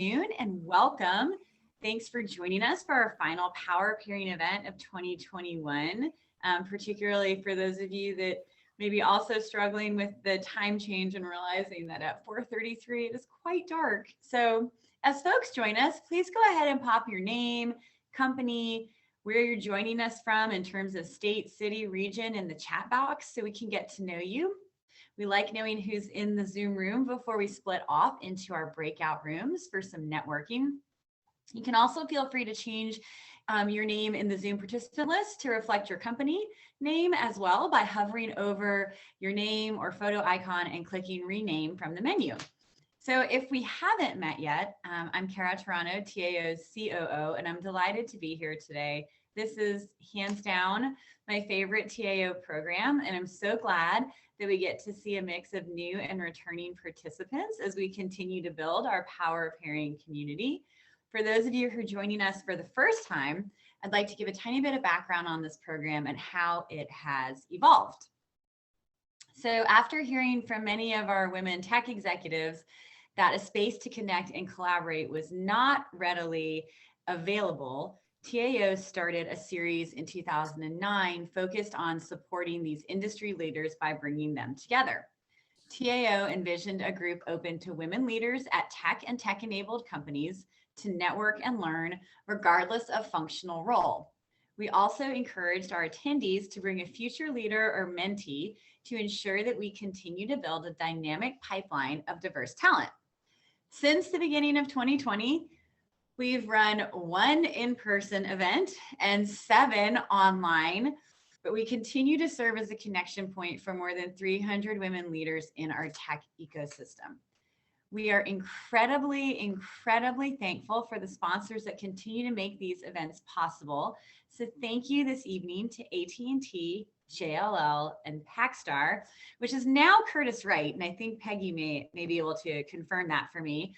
And welcome. Thanks for joining us for our final Power Pairing event of 2021, particularly for those of you that may be also struggling with the time change and realizing that at 4:33 it is quite dark. So as folks join us, please go ahead and pop your name, company, where you're joining us from in terms of state, city, region in the chat box so we can get to know you. We like knowing who's in the Zoom room before we split off into our breakout rooms for some networking. You can also feel free to change your name in the Zoom participant list to reflect your company name as well by hovering over your name or photo icon and clicking rename from the menu. So if we haven't met yet, I'm Kara Toronto, TAO's COO, and I'm delighted to be here today. This is hands down my favorite TAO program, and I'm so glad that we get to see a mix of new and returning participants as we continue to build our Power Pairing community. For those of you who are joining us for the first time, I'd like to give a tiny bit of background on this program and how it has evolved. So after hearing from many of our women tech executives that a space to connect and collaborate was not readily available, TAO started a series in 2009 focused on supporting these industry leaders by bringing them together. TAO envisioned a group open to women leaders at tech and tech-enabled companies to network and learn regardless of functional role. We also encouraged our attendees to bring a future leader or mentee to ensure that we continue to build a dynamic pipeline of diverse talent. Since the beginning of 2020, we've run 1 in-person event and 7 online, but we continue to serve as a connection point for more than 300 women leaders in our tech ecosystem. We are incredibly thankful for the sponsors that continue to make these events possible. So thank you this evening to AT&T, JLL, and Packstar, which is now Curtis Wright, and I think Peggy may be able to confirm that for me.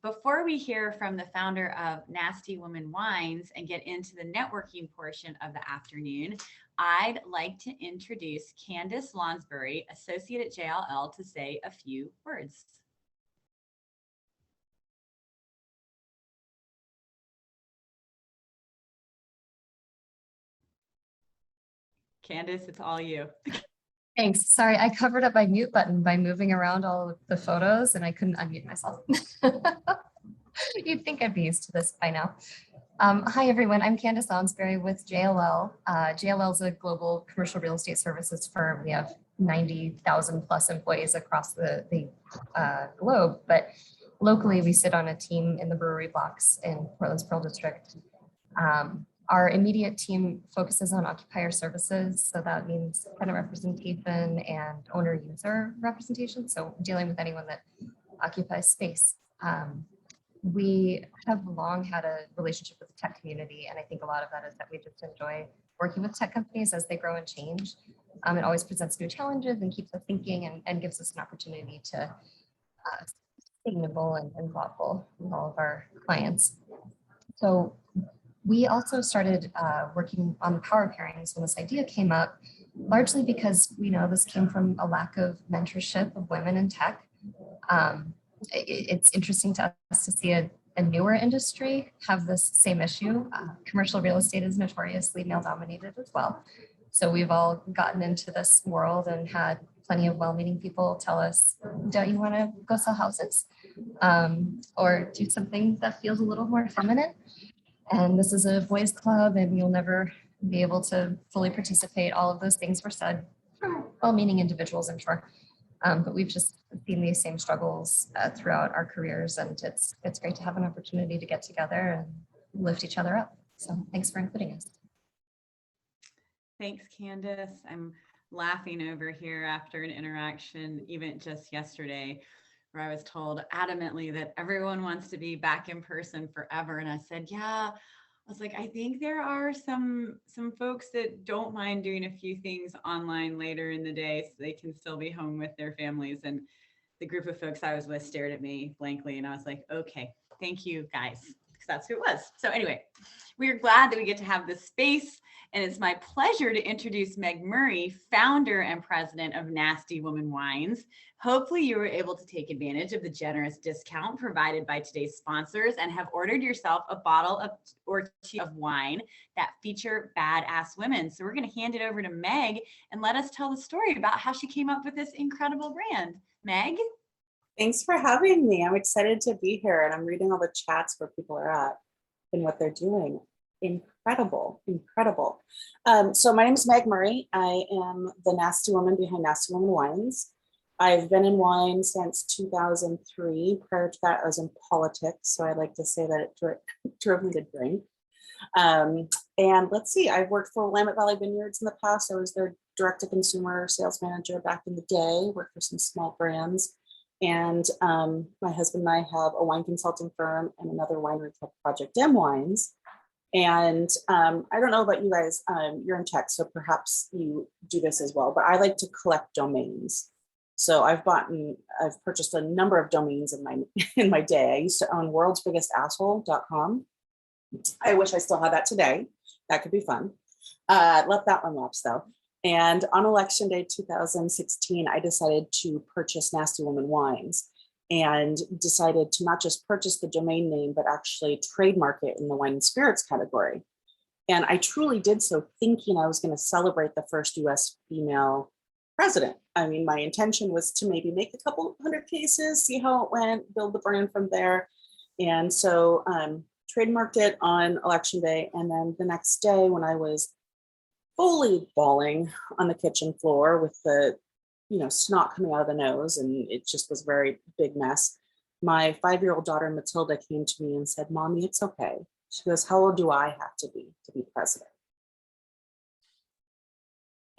Before we hear from the founder of Nasty Woman Wines and get into the networking portion of the afternoon, I'd like to introduce Candace Lonsbury, Associate at JLL, to say a few words. Candace, it's all you. Thanks. Sorry, I covered up my mute button by moving around all of the photos and I couldn't unmute myself. You'd think I'd be used to this by now. Hi, everyone. I'm Candace Lonsbury with JLL. JLL is a global commercial real estate services firm. We have 90,000 plus employees across the globe, but locally we sit on a team in the brewery blocks in Portland's Pearl District. Our immediate team focuses on occupier services. So that means tenant representation and owner user representation. So dealing with anyone that occupies space. We have long had a relationship with the tech community. And I think a lot of that is that we just enjoy working with tech companies as they grow and change. It always presents new challenges and keeps us thinking and gives us an opportunity to stay nimble and thoughtful with all of our clients. So we also started working on the power pairings when this idea came up, largely because we know this came from a lack of mentorship of women in tech. It's interesting to us to see a newer industry have this same issue. Commercial real estate is notoriously male-dominated as well. So we've all gotten into this world and had plenty of well-meaning people tell us, don't you want to go sell houses? Or do something that feels a little more feminine? And this is a boys club and you'll never be able to fully participate. All of those things were said from well-meaning individuals, I'm sure. But we've just seen these same struggles throughout our careers, and it's great to have an opportunity to get together and lift each other up. So thanks for including us. Thanks, Candace. I'm laughing over here after an interaction, even just yesterday, where I was told adamantly that everyone wants to be back in person forever. And I said, yeah, I was like, I think there are some folks that don't mind doing a few things online later in the day so they can still be home with their families. And the group of folks I was with stared at me blankly. And I was like, okay, thank you guys. that's who it was. So anyway, we are glad that we get to have this space. And it's my pleasure to introduce Meg Murray, founder and president of Nasty Woman Wines. Hopefully you were able to take advantage of the generous discount provided by today's sponsors and have ordered yourself a bottle of or two of wine that feature badass women. So we're going to hand it over to Meg and let us tell the story about how she came up with this incredible brand. Meg? Thanks for having me. I'm excited to be here, and I'm reading all the chats where people are at and what they're doing. Incredible, incredible. So my name is Meg Murray. I am the nasty woman behind Nasty Woman Wines. I've been in wine since 2003. Prior to that, I was in politics, so I like to say that it drove me to drink. And let's see, I've worked for Willamette Valley Vineyards in the past. I was their direct-to-consumer sales manager back in the day, worked for some small brands. And my husband and I have a wine consulting firm and another winery called Project M Wines. And I don't know about you guys, you're in tech, so perhaps you do this as well, but I like to collect domains. So I've purchased a number of domains in my day. I used to own worldsbiggestasshole.com. I wish I still had that today. That could be fun. Let that one lapse though. And on election day 2016, I decided to purchase Nasty Woman Wines and decided to not just purchase the domain name, but actually trademark it in the wine and spirits category. And I truly did so thinking I was going to celebrate the first US female president. I mean, my intention was to maybe make a couple hundred cases, see how it went, build the brand from there. And so trademarked it on election day. And then the next day when I was fully bawling on the kitchen floor with the snot coming out of the nose, and it just was a very big mess. My 5-year-old daughter, Matilda, came to me and said, "Mommy, it's okay." She goes, "How old do I have to be president?"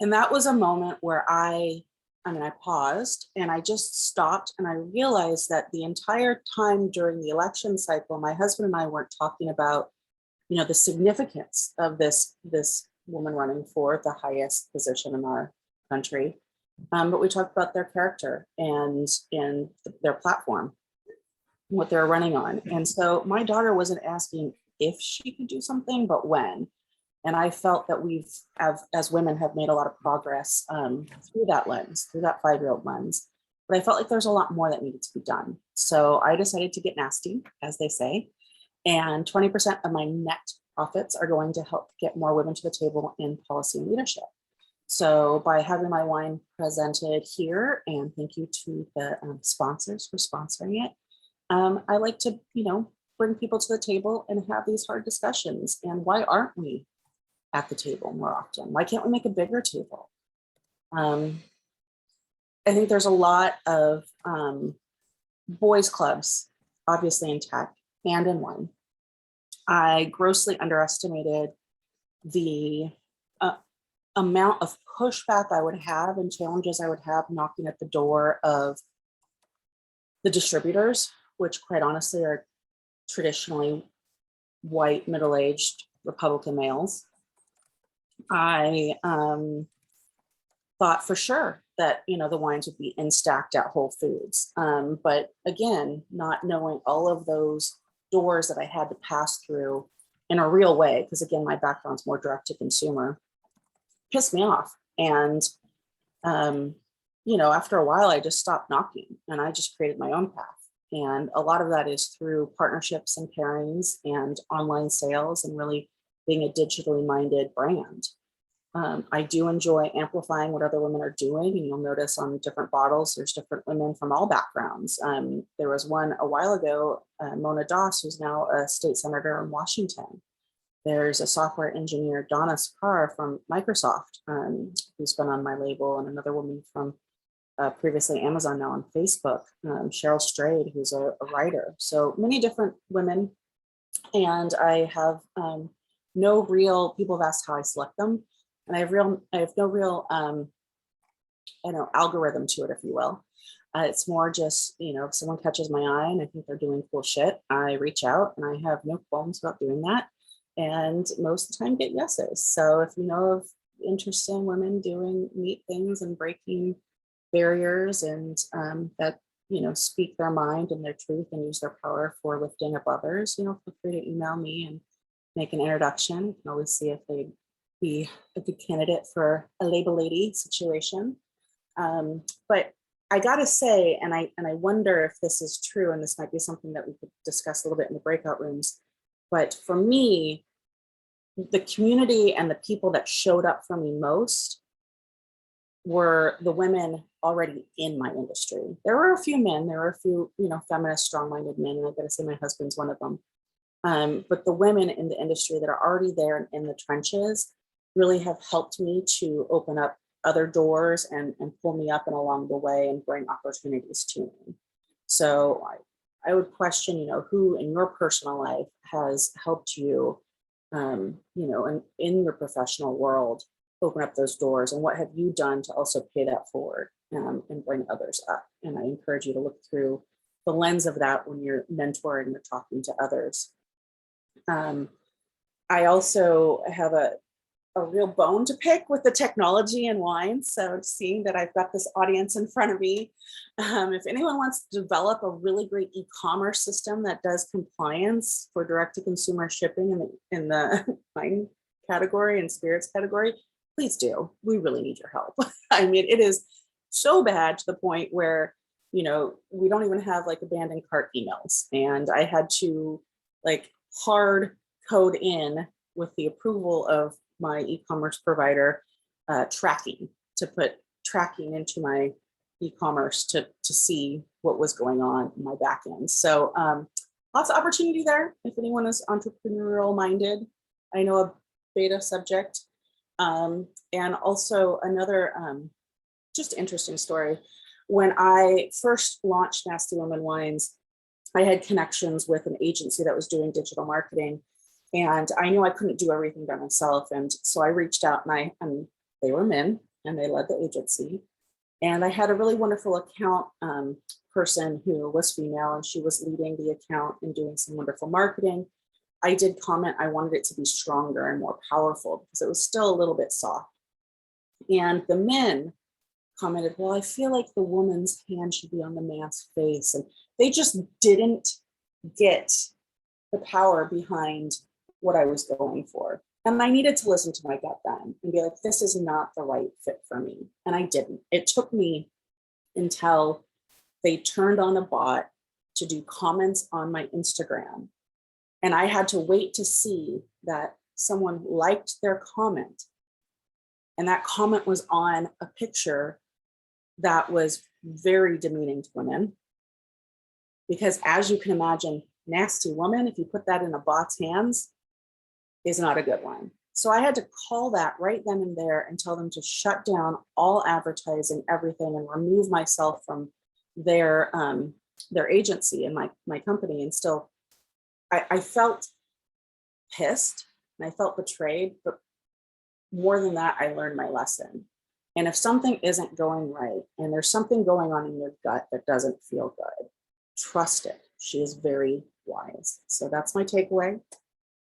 And that was a moment where I paused and I just stopped, and I realized that the entire time during the election cycle, my husband and I weren't talking about, the significance of this woman running for the highest position in our country. But we talked about their character and their platform, what they're running on. And so my daughter wasn't asking if she could do something, but when. And I felt that as women, have made a lot of progress through that lens, through that 5-year-old lens. But I felt like there's a lot more that needed to be done. So I decided to get nasty, as they say. And 20% of my net profits are going to help get more women to the table in policy and leadership. So by having my wine presented here, and thank you to the sponsors for sponsoring it, I like to, bring people to the table and have these hard discussions. And why aren't we at the table more often? Why can't we make a bigger table? I think there's a lot of boys clubs, obviously in tech and in wine. I grossly underestimated the amount of pushback I would have and challenges I would have knocking at the door of the distributors, which quite honestly are traditionally white, middle-aged Republican males. I thought for sure that, the wines would be in stacked at Whole Foods. But again, not knowing all of those doors that I had to pass through in a real way, because again, my background's more direct to consumer, pissed me off. And, after a while, I just stopped knocking and I just created my own path. And a lot of that is through partnerships and pairings and online sales and really being a digitally minded brand. I do enjoy amplifying what other women are doing. And you'll notice on different bottles, there's different women from all backgrounds. There was one a while ago, Mona Doss, who's now a state senator in Washington. There's a software engineer, Donna Sakar from Microsoft, who's been on my label, and another woman from previously Amazon, now on Facebook, Cheryl Strayed, who's a writer. So many different women. And I have no real, people have asked how I select them. And I have no real, algorithm to it, if you will. It's more just, if someone catches my eye and I think they're doing cool shit, I reach out, and I have no qualms about doing that. And most of the time get yeses. So if you know of interesting women doing neat things and breaking barriers and that speak their mind and their truth and use their power for lifting up others, feel free to email me and make an introduction. You can always see if they'd be a good candidate for a label lady situation. But I gotta say, and I wonder if this is true, and this might be something that we could discuss a little bit in the breakout rooms. But for me, the community and the people that showed up for me most were the women already in my industry. There were a few men, there were a few, feminist, strong-minded men, and I gotta say my husband's one of them. But the women in the industry that are already there in the trenches really have helped me to open up other doors and pull me up and along the way and bring opportunities to me. So I would question, who in your personal life has helped you, in your professional world, open up those doors, and what have you done to also pay that forward and bring others up? And I encourage you to look through the lens of that when you're mentoring or talking to others. I also have a real bone to pick with the technology and wine. So seeing that I've got this audience in front of me, if anyone wants to develop a really great e-commerce system that does compliance for direct-to-consumer shipping in the wine category and spirits category, please do. We really need your help. I mean, it is so bad to the point where, we don't even have like abandoned cart emails. And I had to hard code in with the approval of my e-commerce provider tracking, to put tracking into my e-commerce to see what was going on in my back end. So lots of opportunity there if anyone is entrepreneurial minded. I know a beta subject. And also another just interesting story. When I first launched Nasty Woman Wines, I had connections with an agency that was doing digital marketing. And I knew I couldn't do everything by myself. And so I reached out and they were men and they led the agency. And I had a really wonderful account person who was female, and she was leading the account and doing some wonderful marketing. I did comment, I wanted it to be stronger and more powerful because it was still a little bit soft. And the men commented, well, I feel like the woman's hand should be on the man's face. And they just didn't get the power behind what I was going for. And I needed to listen to my gut then and be like, this is not the right fit for me. And I didn't. It took me until they turned on a bot to do comments on my Instagram. And I had to wait to see that someone liked their comment. And that comment was on a picture that was very demeaning to women. Because as you can imagine, nasty woman, if you put that in a bot's hands, is not a good one. So I had to call that right then and there and tell them to shut down all advertising, everything, and remove myself from their agency and my company. And still, I felt pissed and I felt betrayed, but more than that, I learned my lesson. And if something isn't going right and there's something going on in your gut that doesn't feel good, trust it. She is very wise. So that's my takeaway.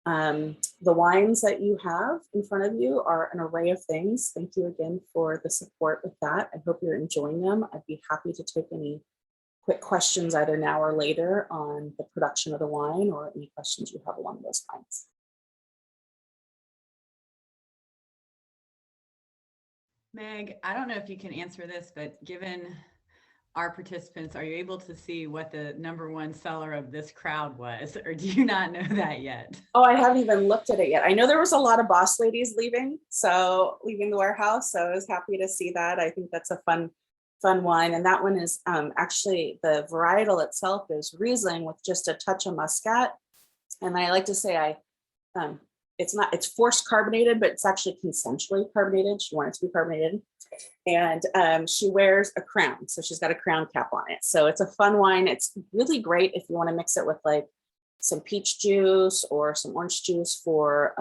The wines that you have in front of you are an array of things. Thank you again for the support with that. I hope you're enjoying them. I'd be happy to take any quick questions either now or later on the production of the wine or any questions you have along those lines. Meg, I don't know if you can answer this, but given our participants, are you able to see what the #1 seller of this crowd was, or do you not know that yet? Oh, I haven't even looked at it yet. I know there was a lot of boss ladies leaving the warehouse. So I was happy to see that. I think that's a fun wine. And that one is actually, the varietal itself is Riesling with just a touch of Muscat. And I like to say it's forced carbonated, but it's actually consensually carbonated. She wanted to be carbonated. And she wears a crown. So she's got a crown cap on it. So it's a fun wine. It's really great if you want to mix it with like some peach juice or some orange juice for,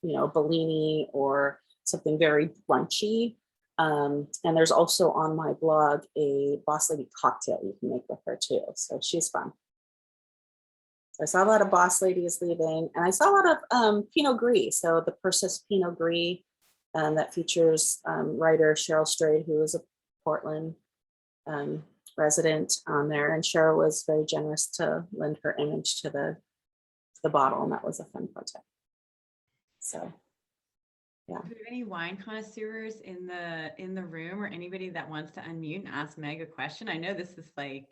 Bellini or something very brunchy. And there's also on my blog a Boss Lady cocktail you can make with her too. So she's fun. So I saw a lot of boss ladies leaving, and I saw a lot of Pinot Gris. So the Persis Pinot Gris that features writer Cheryl Strayed, who is a Portland resident on there, and Cheryl was very generous to lend her image to the bottle, and that was a fun project. So, yeah. Do we have any wine connoisseurs in the room, or anybody that wants to unmute and ask Meg a question? I know this is like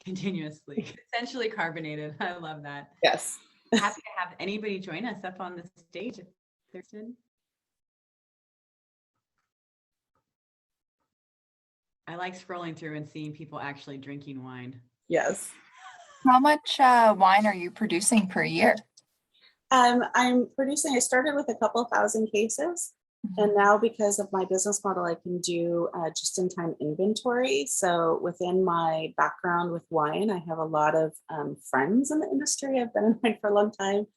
continuously, essentially carbonated. I love that. Yes. Happy to have anybody join us up on the stage if they're interested. I like scrolling through and seeing people actually drinking wine. Yes. How much wine are you producing per year? I'm producing, I started with a couple thousand cases, and now because of my business model, I can do just-in-time inventory. So within my background with wine, I have a lot of friends in the industry. I've been in wine for a long time,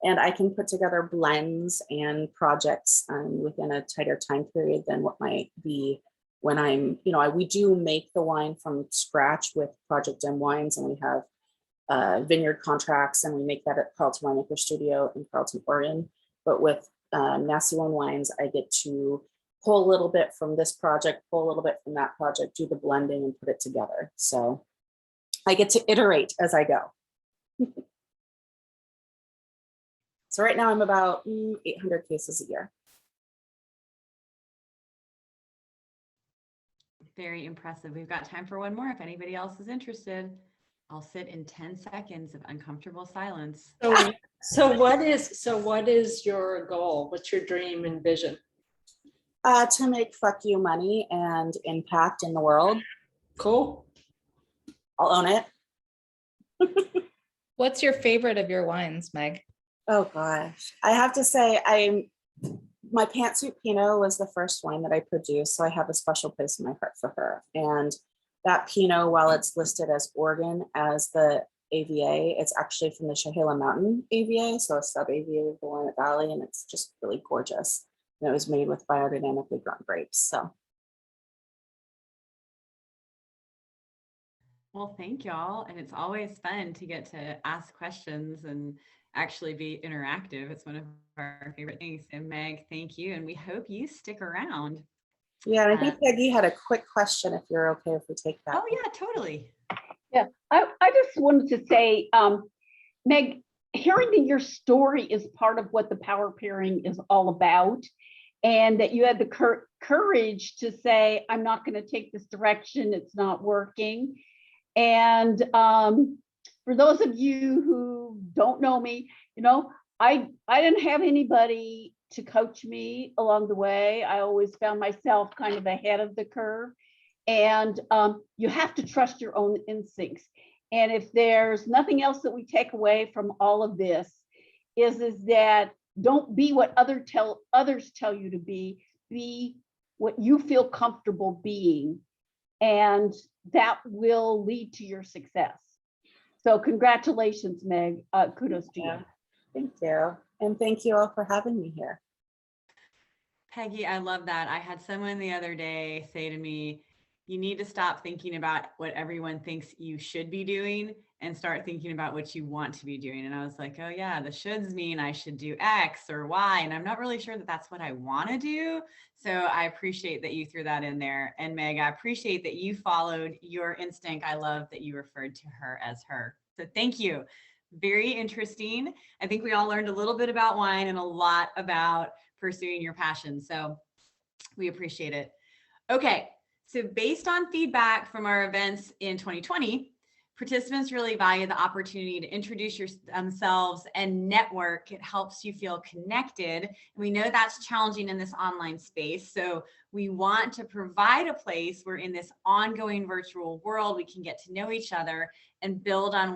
and I can put together blends and projects within a tighter time period than what might be when I'm, we do make the wine from scratch with Project M Wines, and we have vineyard contracts, and we make that at Carlton Winemaker Studio in Carlton, Oregon. But with Nasty One Wines, I get to pull a little bit from this project, pull a little bit from that project, do the blending and put it together. So I get to iterate as I go. So right now I'm about 800 cases a year. Very impressive. We've got time for one more if anybody else is interested. I'll sit in 10 seconds of uncomfortable silence. So what is your goal? What's your dream and vision? To make fuck you money and impact in the world. Cool. I'll own it. What's your favorite of your wines, Meg? Oh gosh, I have to say, my Pantsuit Pinot was the first wine that I produced, so I have a special place in my heart for her. And that Pinot, while it's listed as Oregon as the AVA, it's actually from the Chehalem Mountain AVA, so a sub-AVA of the Willamette Valley, and it's just really gorgeous. And it was made with biodynamically grown grapes. So, Well, thank y'all. And it's always fun to get to ask questions and actually be interactive. It's one of our favorite things. So Meg, thank you. And we hope you stick around. yeah, and I think Peggy had a quick question, if you're okay if we take that. Oh yeah, totally. Yeah, I just wanted to say, Meg, hearing that your story is part of what the power pairing is all about, and that you had the courage to say, I'm not going to take this direction, it's not working. And for those of you who don't know me, I didn't have anybody to coach me along the way. I always found myself kind of ahead of the curve. And you have to trust your own instincts. And if there's nothing else that we take away from all of this, is that don't be what others tell you to be what you feel comfortable being. And that will lead to your success. So congratulations, Meg. Kudos to you. Thank you. And thank you all for having me here. Peggy, I love that. I had someone the other day say to me, you need to stop thinking about what everyone thinks you should be doing and start thinking about what you want to be doing. And I was like, oh yeah, the shoulds mean I should do X or Y. And I'm not really sure that that's what I want to do. So I appreciate that you threw that in there. And Meg, I appreciate that you followed your instinct. I love that you referred to her as her. So thank you. Very interesting. I think we all learned a little bit about wine and a lot about pursuing your passion. So we appreciate it. Okay. So based on feedback from our events in 2020, participants really value the opportunity to introduce themselves and network. It helps you feel connected. We know that's challenging in this online space. So we want to provide a place where in this ongoing virtual world, we can get to know each other and build on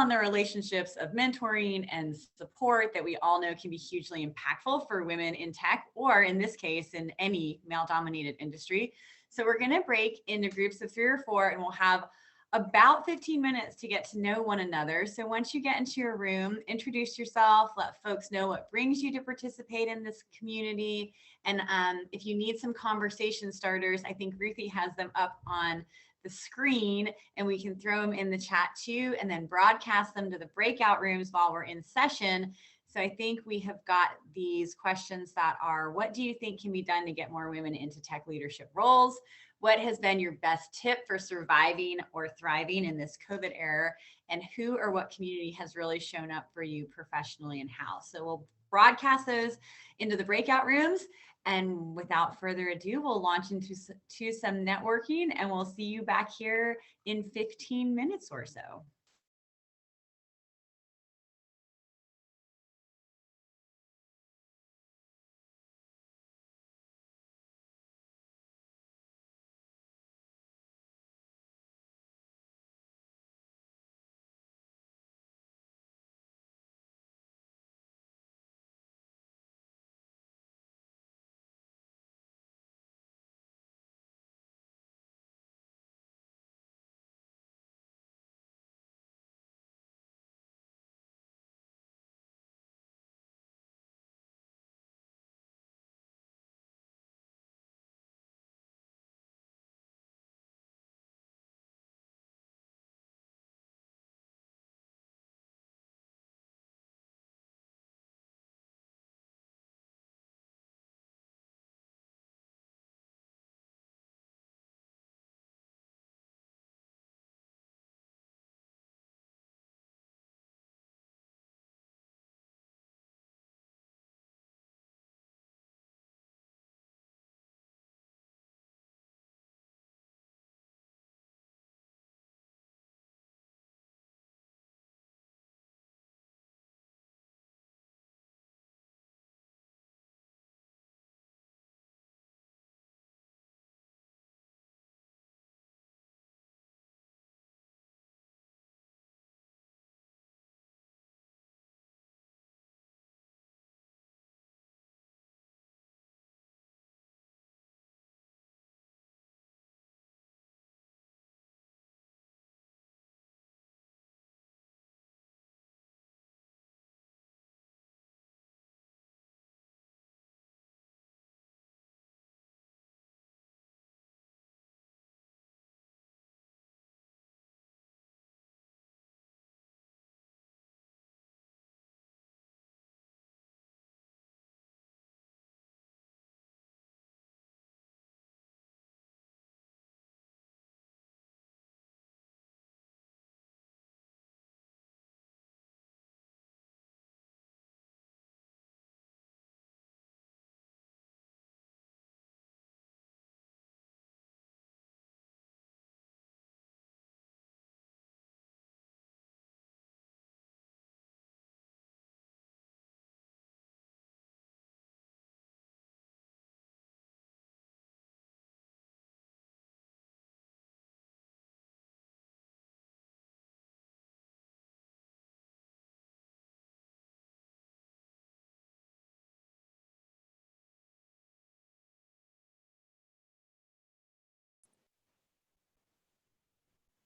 the relationships of mentoring and support that we all know can be hugely impactful for women in tech, or in this case, in any male-dominated industry. So we're going to break into groups of 3 or 4, and we'll have about 15 minutes to get to know one another. So once you get into your room, introduce yourself, let folks know what brings you to participate in this community. And if you need some conversation starters, I think Ruthie has them up on the screen, and we can throw them in the chat too, and then broadcast them to the breakout rooms while we're in session. So I think we have got these questions that are, what do you think can be done to get more women into tech leadership roles? What has been your best tip for surviving or thriving in this COVID era? And who or what community has really shown up for you professionally and how? So we'll broadcast those into the breakout rooms. And without further ado, we'll launch into some networking, and we'll see you back here in 15 minutes or so.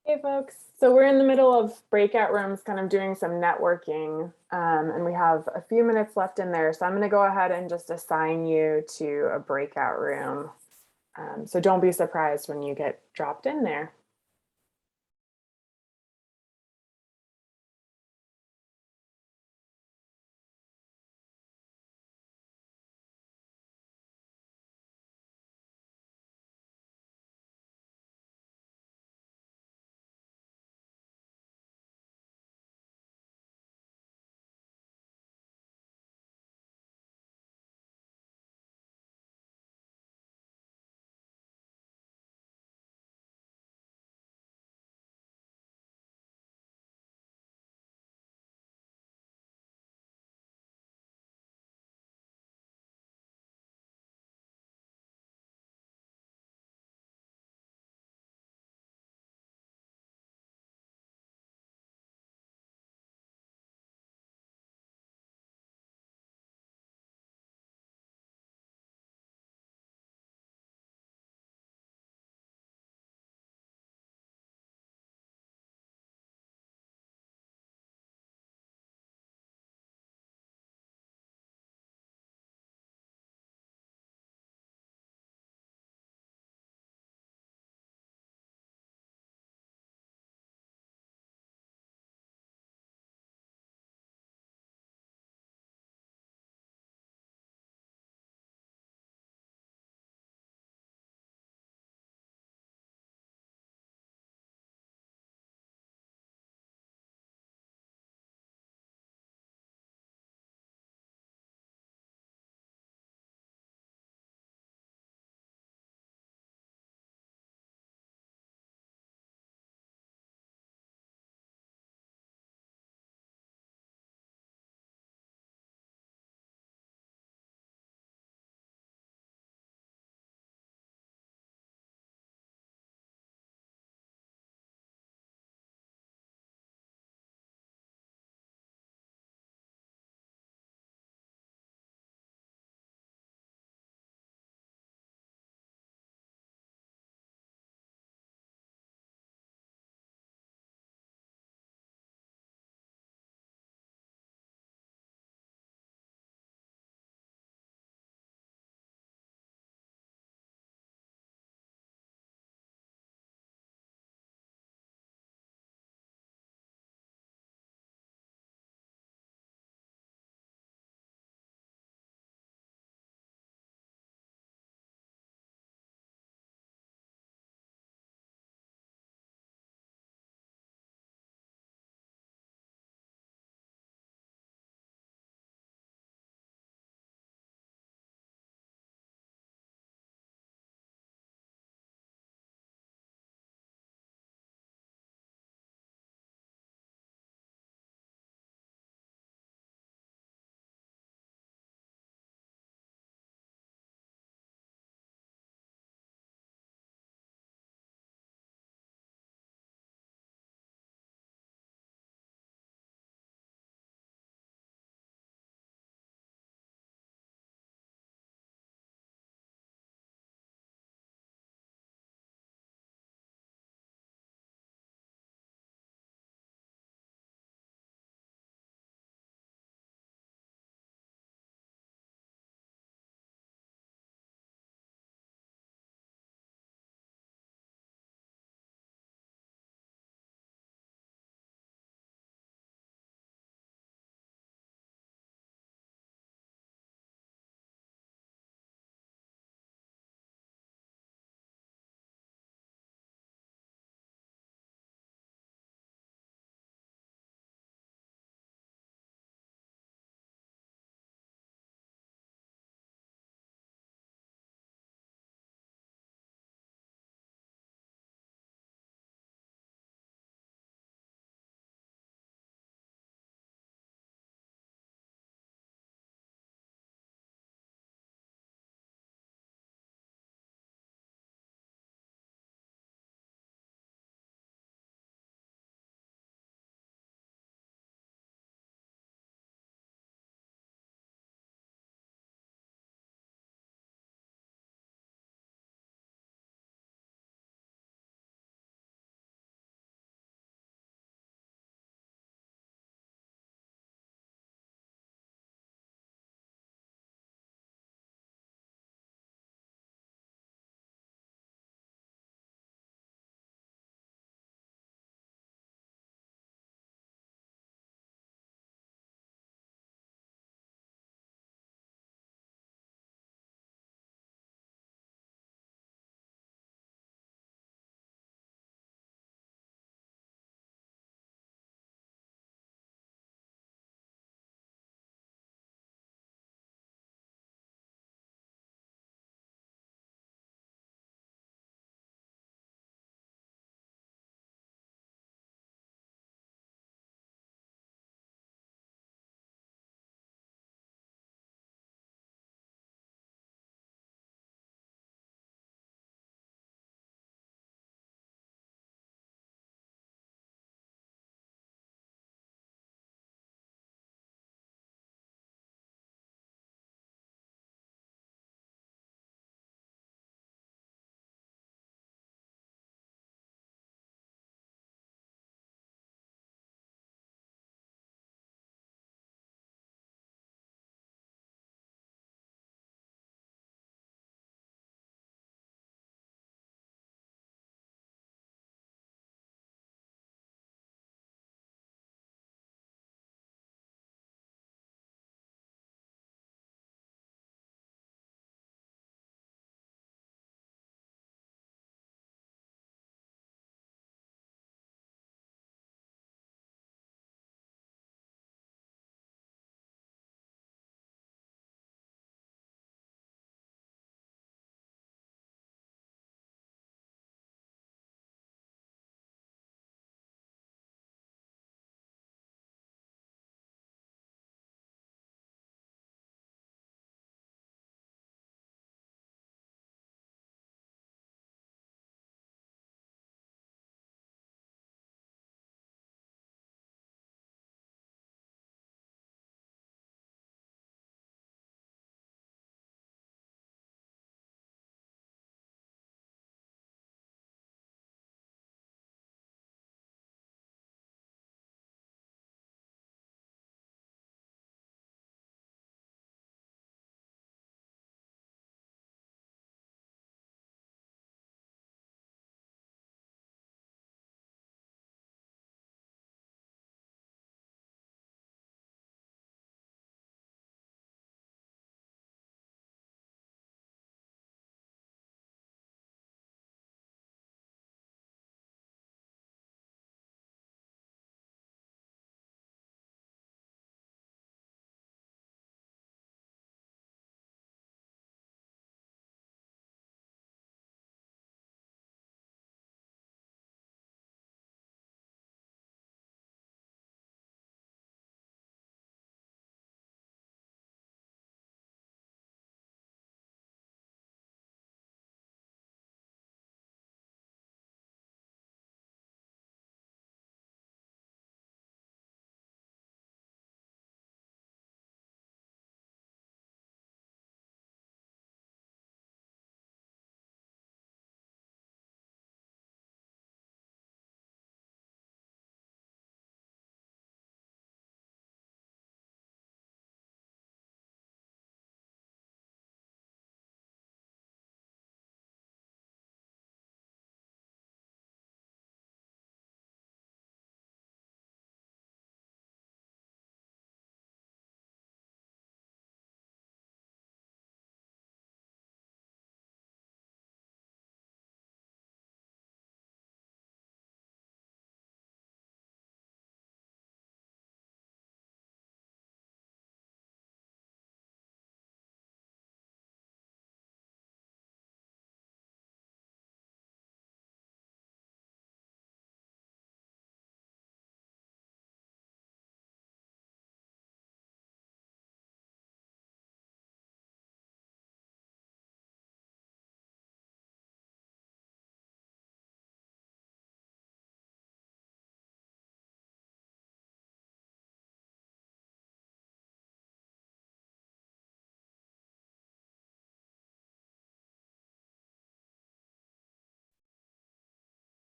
Hey folks, so we're in the middle of breakout rooms, kind of doing some networking, and we have a few minutes left in there. So I'm going to go ahead and just assign you to a breakout room. So don't be surprised when you get dropped in there.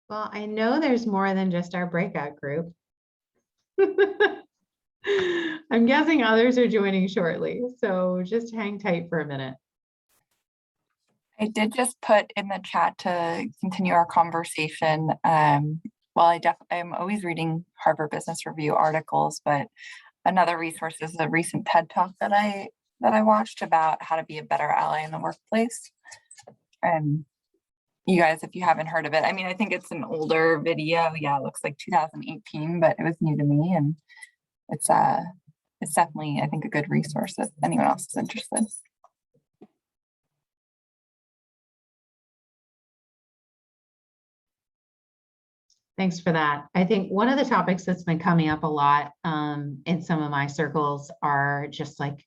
Well, I know there's more than just our breakout group. I'm guessing others are joining shortly, so just hang tight for a minute. I did just put in the chat to continue our conversation. Well, I'm always reading Harvard Business Review articles, but another resource is a recent TED Talk that I watched about how to be a better ally in the workplace. And you guys, if you haven't heard of it, I mean, I think it's an older video. Yeah, it looks like 2018, but it was new to me, and it's definitely, I think, a good resource if anyone else is interested. Thanks for that. I think one of the topics that's been coming up a lot in some of my circles are just like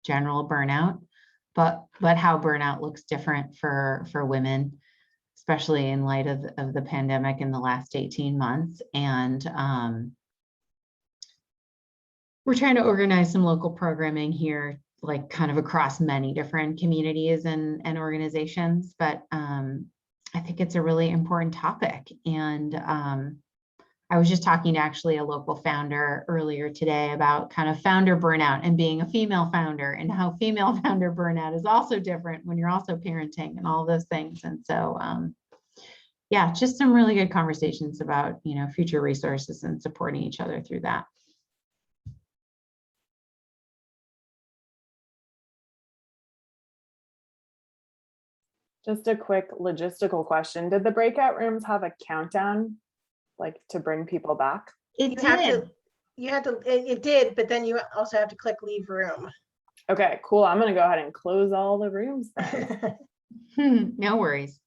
general burnout, but how burnout looks different for women, especially in light of the pandemic in the last 18 months. And we're trying to organize some local programming here, like kind of across many different communities and organizations, but I think it's a really important topic. And I was just talking to actually a local founder earlier today about kind of founder burnout and being a female founder, and how female founder burnout is also different when you're also parenting and all those things. And so, yeah, just some really good conversations about, future resources and supporting each other through that. Just a quick logistical question. Did the breakout rooms have a countdown, like to bring people back? It did. It did, but then you also have to click leave room. Okay, cool. I'm gonna go ahead and close all the rooms then. No worries.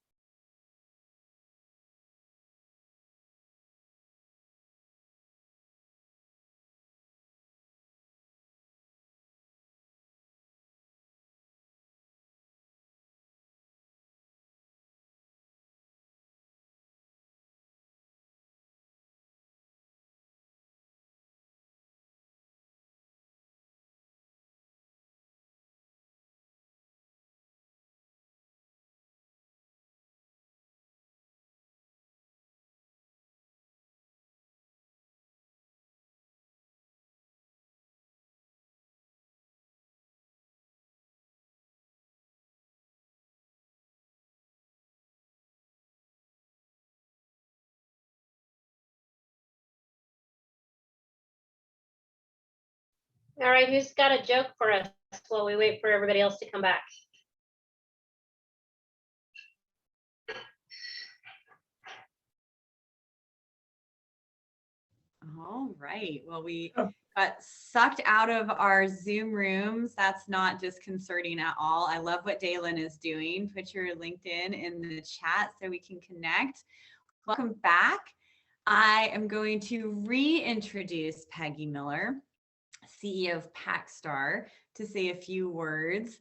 All right, who's got a joke for us while we wait for everybody else to come back? All right. Well, we got sucked out of our Zoom rooms. That's not disconcerting at all. I love what Dalen is doing. Put your LinkedIn in the chat so we can connect. Welcome back. I am going to reintroduce Peggy Miller, CEO of Packstar, to say a few words.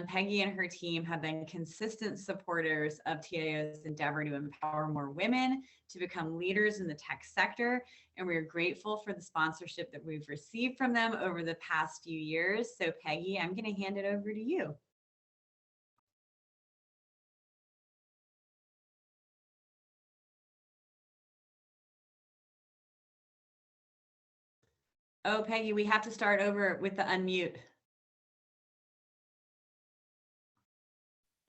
Peggy and her team have been consistent supporters of TIO's endeavor to empower more women to become leaders in the tech sector. And we're grateful for the sponsorship that we've received from them over the past few years. So Peggy, I'm going to hand it over to you. Oh, Peggy, we have to start over with the unmute.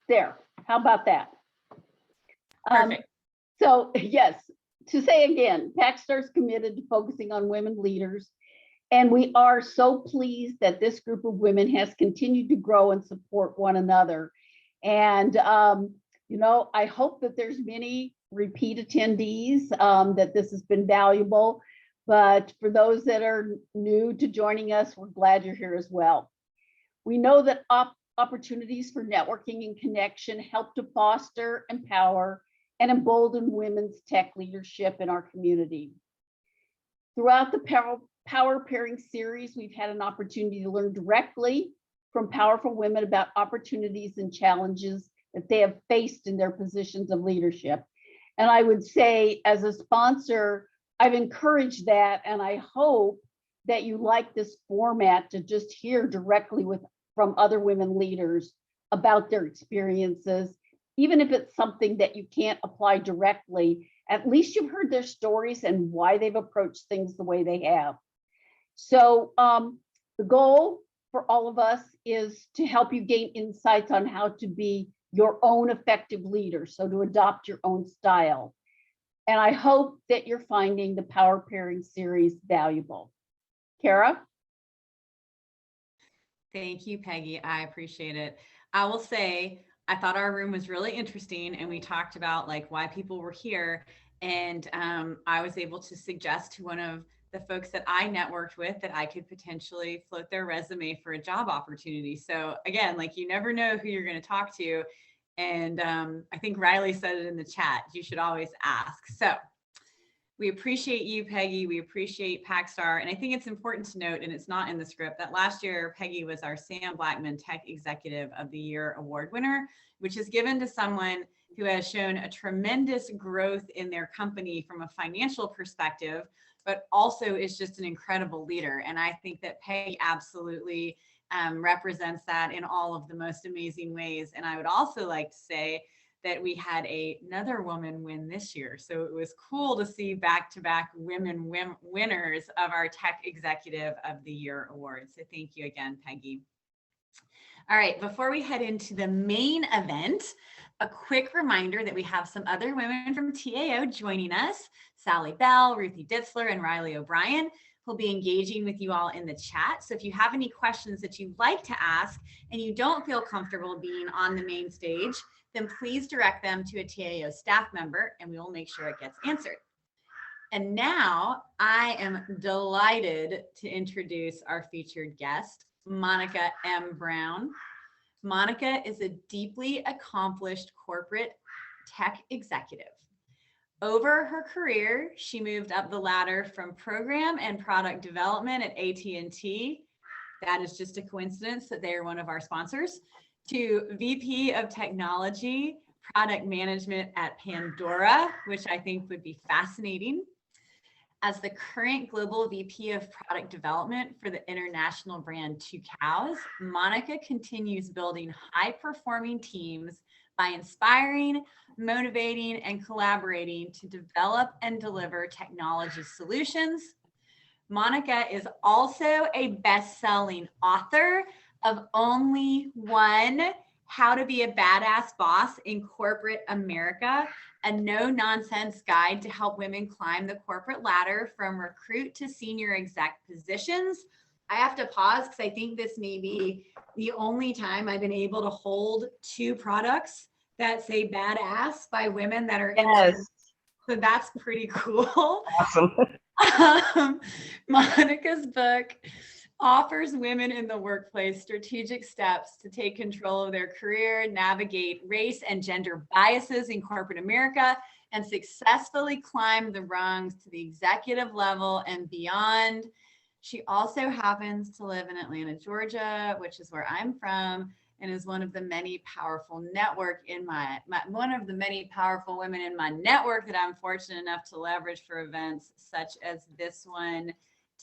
There, how about that? Perfect. So yes, to say again, Packstar's committed to focusing on women leaders, and we are so pleased that this group of women has continued to grow and support one another. And I hope that there's many repeat attendees, that this has been valuable. But for those that are new to joining us, we're glad you're here as well. We know that opportunities for networking and connection help to foster, empower, and embolden women's tech leadership in our community. Throughout the Power Pairing series, we've had an opportunity to learn directly from powerful women about opportunities and challenges that they have faced in their positions of leadership. And I would say, as a sponsor, I've encouraged that, and I hope that you like this format to just hear directly from other women leaders about their experiences, even if it's something that you can't apply directly At least you've heard their stories and why they've approached things the way they have. So the goal for all of us is to help you gain insights on how to be your own effective leader, so to adopt your own style. And I hope that you're finding the Power Pairing series valuable. Kara? Thank you, Peggy. I appreciate it. I will say, I thought our room was really interesting, and we talked about like why people were here. And I was able to suggest to one of the folks that I networked with that I could potentially float their resume for a job opportunity. So again, like you never know who you're going to talk to. And I think Riley said it in the chat, you should always ask. So we appreciate you, Peggy. We appreciate Packstar. And I think it's important to note, and it's not in the script, that last year, Peggy was our Sam Blackman Tech Executive of the Year award winner, which is given to someone who has shown a tremendous growth in their company from a financial perspective, but also is just an incredible leader. And I think that Peggy absolutely represents that in all of the most amazing ways. And I would also like to say that we had another woman win this year. So it was cool to see back-to-back women winners of our Tech Executive of the Year award. So thank you again, Peggy. All right, before we head into the main event, a quick reminder that we have some other women from TAO joining us, Sally Bell, Ruthie Ditzler, and Riley O'Brien, who'll be engaging with you all in the chat. So if you have any questions that you'd like to ask and you don't feel comfortable being on the main stage, then please direct them to a TAO staff member and we will make sure it gets answered. And now I am delighted to introduce our featured guest, Monica M. Brown. Monica is a deeply accomplished corporate tech executive. Over her career, she moved up the ladder from program and product development at AT&T. That is just a coincidence that they are one of our sponsors, to VP of Technology, Product Management at Pandora, which I think would be fascinating. As the current Global VP of Product Development for the international brand Two Cows, Monica continues building high-performing teams by inspiring, motivating, and collaborating to develop and deliver technology solutions. Monica is also a best-selling author of Only One: How to Be a Badass Boss in Corporate America, a no-nonsense guide to help women climb the corporate ladder from recruit to senior exec positions. I have to pause because I think this may be the only time I've been able to hold two products that say badass by women that are Yes. so that's pretty cool. Awesome. Monica's book offers women in the workplace strategic steps to take control of their career, navigate race and gender biases in corporate America, and successfully climb the rungs to the executive level and beyond. She also happens to live in Atlanta, Georgia, which is where I'm from, and is one of the many powerful one of the many powerful women in my network that I'm fortunate enough to leverage for events such as this one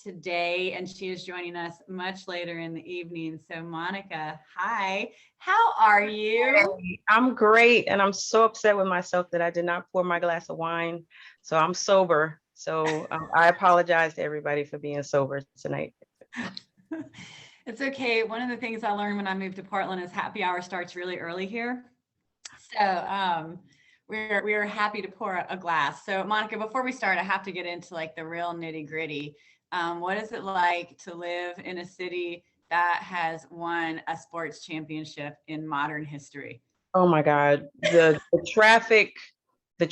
today. And she is joining us much later in the evening. So Monica, hi, how are you? I'm great. And I'm so upset with myself that I did not pour my glass of wine. So I'm sober. So I apologize to everybody for being sober tonight. It's okay. One of the things I learned when I moved to Portland is happy hour starts really early here. So we're happy to pour a glass. So Monica, before we start, I have to get into like the real nitty gritty. What is it like to live in a city that has won a sports championship in modern history? Oh my God, the traffic, the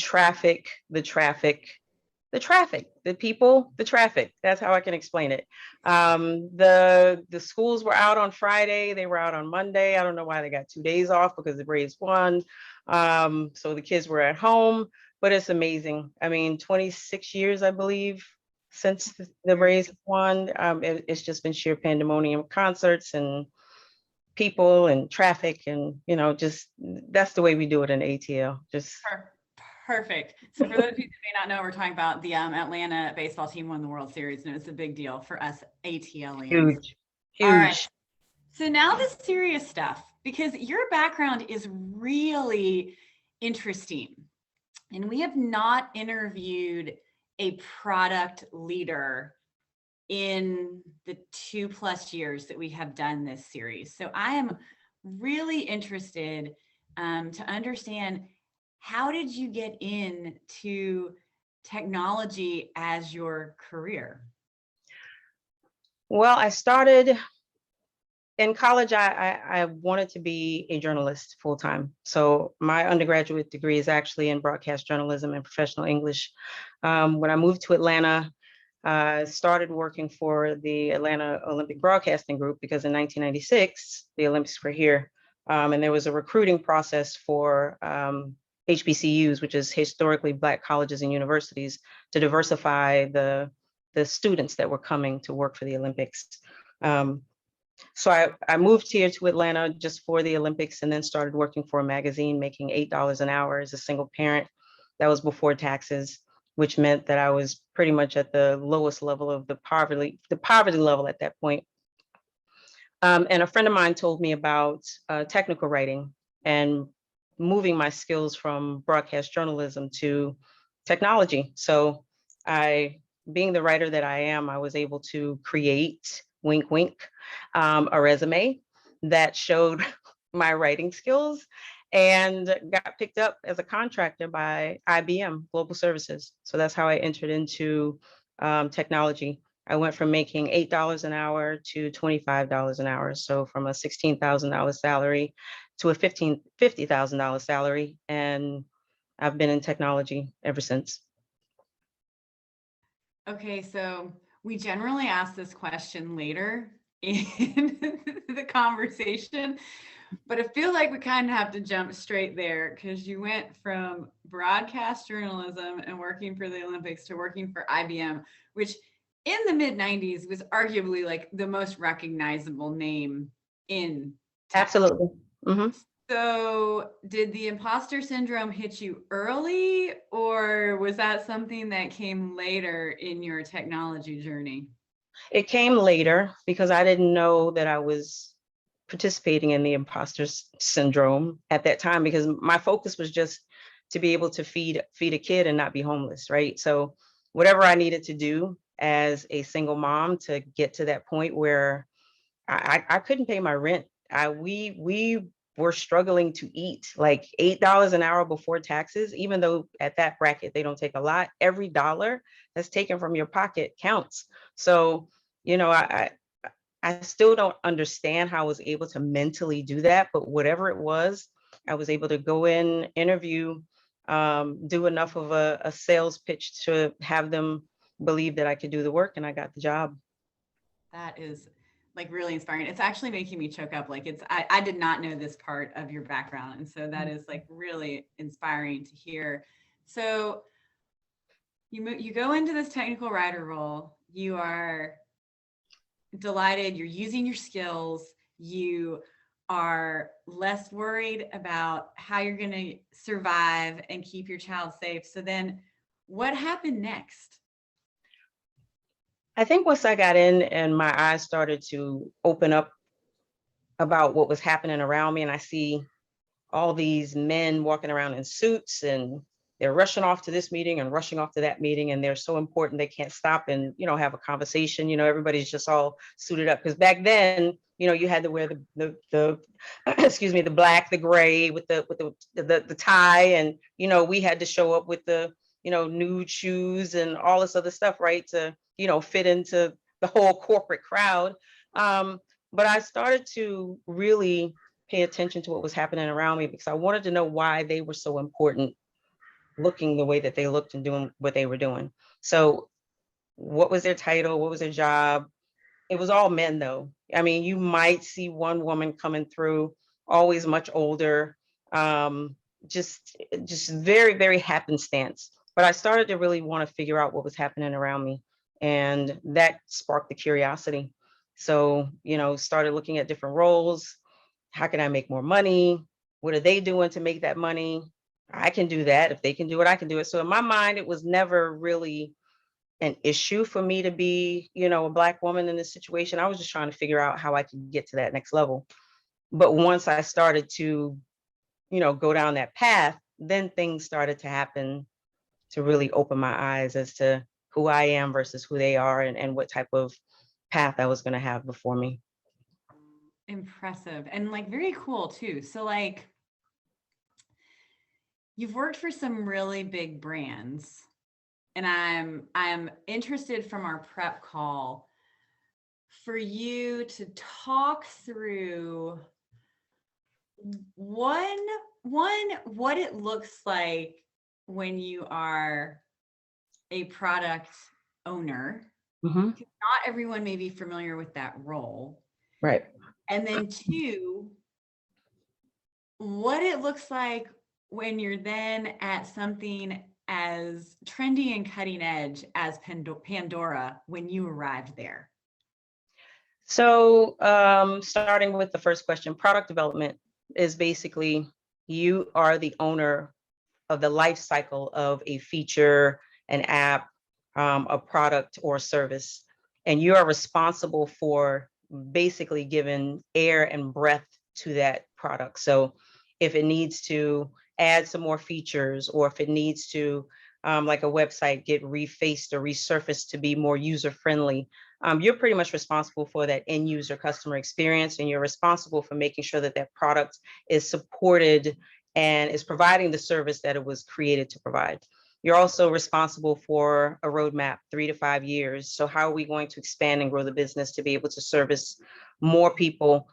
people, the traffic. That's how I can explain it. The schools were out on Friday. They were out on Monday. I don't know why they got 2 days off because the Braves won. So the kids were at home, but it's amazing. I mean, 26 years, I believe, since the Braves won. It's just been sheer pandemonium, concerts and people and traffic, and just that's the way we do it in ATL. Just perfect. So for those of you that may not know, we're talking about the Atlanta baseball team won the World Series, and it was a big deal for us ATLians. Huge. All right. So now the serious stuff, because your background is really interesting. And we have not interviewed a product leader in the 2+ years that we have done this series. So I am really interested to understand, how did you get into technology as your career? Well, I started in college. I wanted to be a journalist full time. So my undergraduate degree is actually in broadcast journalism and professional English. When I moved to Atlanta, I started working for the Atlanta Olympic Broadcasting Group because in 1996, the Olympics were here. And there was a recruiting process for HBCUs, which is historically Black colleges and universities, to diversify the students that were coming to work for the Olympics. So I moved here to Atlanta just for the Olympics, and then started working for a magazine, making $8 an hour as a single parent. That was before taxes, which meant that I was pretty much at the lowest level of the poverty level at that point. And a friend of mine told me about technical writing and moving my skills from broadcast journalism to technology. So being the writer that I am, I was able to create, wink, wink, a resume that showed my writing skills, and got picked up as a contractor by IBM Global Services. So that's how I entered into technology. I went from making $8 an hour to $25 an hour. So from a $16,000 salary to a $50,000 salary. And I've been in technology ever since. Okay, so we generally ask this question later in the conversation, but I feel like we kind of have to jump straight there, because you went from broadcast journalism and working for the Olympics to working for IBM, which in the mid-90s was arguably like the most recognizable name in tech. Absolutely. Mm-hmm. So did the imposter syndrome hit you early, or was that something that came later in your technology journey? It came later because I didn't know that I was participating in the imposter syndrome at that time, because my focus was just to be able to feed a kid and not be homeless, right? So whatever I needed to do as a single mom to get to that point where I couldn't pay my rent. We were struggling to eat, like $8 an hour before taxes, even though at that bracket they don't take a lot. Every dollar that's taken from your pocket counts. So, you know, I still don't understand how I was able to mentally do that, but whatever it was, I was able to go in, interview, do enough of a sales pitch to have them believe that I could do the work, and I got the job. That is like really inspiring. It's actually making me choke up. Like I did not know this part of your background. And so that is like really inspiring to hear. So you go into this technical writer role, you are delighted, you're using your skills, you are less worried about how you're going to survive and keep your child safe. So then what happened next? I think once I got in and my eyes started to open up about what was happening around me, and I see all these men walking around in suits, and they're rushing off to this meeting and rushing off to that meeting, and they're so important they can't stop and, you know, have a conversation. You know, everybody's just all suited up, because back then, you know, you had to wear the excuse me, the black, the gray with the tie, and, you know, we had to show up with the, you know, nude shoes and all this other stuff, right, to, you know, fit into the whole corporate crowd. But I started to really pay attention to what was happening around me, because I wanted to know why they were so important, looking the way that they looked and doing what they were doing. So what was their title? What was their job? It was all men, though. I mean, you might see one woman coming through, always much older, just very, very happenstance. But I started to really want to figure out what was happening around me, and that sparked the curiosity. So, you know, started looking at different roles. How can I make more money? What are they doing to make that money? I can do that. If they can do it, I can do it. So in my mind, it was never really an issue for me to be, you know, a Black woman in this situation. I was just trying to figure out how I could get to that next level. But once I started to, you know, go down that path, then things started to happen to really open my eyes as to who I am versus who they are, and what type of path I was going to have before me. Impressive. And like very cool too. So like you've worked for some really big brands, and I'm interested from our prep call for you to talk through what it looks like when you are a product owner. Mhm. Not everyone may be familiar with that role. Right. And then two, what it looks like when you're then at something as trendy and cutting edge as Pandora when you arrived there. So starting with the first question, product development is basically you are the owner of the life cycle of a feature, an app, a product or service. And you are responsible for basically giving air and breath to that product. So if it needs to add some more features, or if it needs to, like a website, get refaced or resurfaced to be more user-friendly, you're pretty much responsible for that end user customer experience, and you're responsible for making sure that that product is supported and is providing the service that it was created to provide. You're also responsible for a roadmap, 3 to 5 years. So how are we going to expand and grow the business to be able to service more people,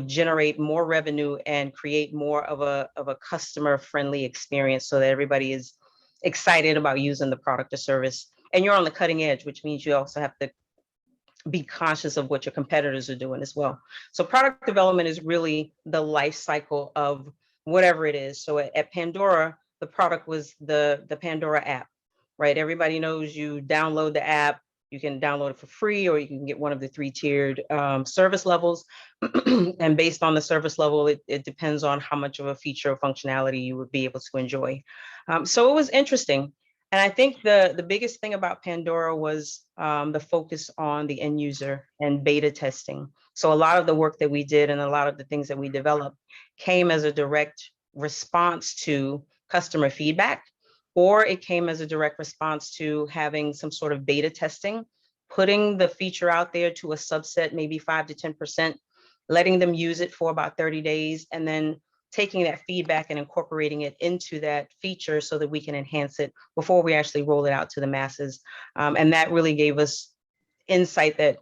generate more revenue and create more of a customer friendly experience so that everybody is excited about using the product or service. And you're on the cutting edge, which means you also have to be conscious of what your competitors are doing as well. So product development is really the life cycle of whatever it is. So at Pandora, the product was the Pandora app, right? Everybody knows you download the app, you can download it for free, or you can get one of the 3-tiered service levels. And based on the service level, it depends on how much of a feature or functionality you would be able to enjoy. So it was interesting. And I think the biggest thing about Pandora was the focus on the end user and beta testing. So a lot of the work that we did and a lot of the things that we developed came as a direct response to customer feedback, or it came as a direct response to having some sort of beta testing, putting the feature out there to a subset, maybe 5 to 10%, letting them use it for about 30 days, and then taking that feedback and incorporating it into that feature so that we can enhance it before we actually roll it out to the masses. And that really gave us insight that,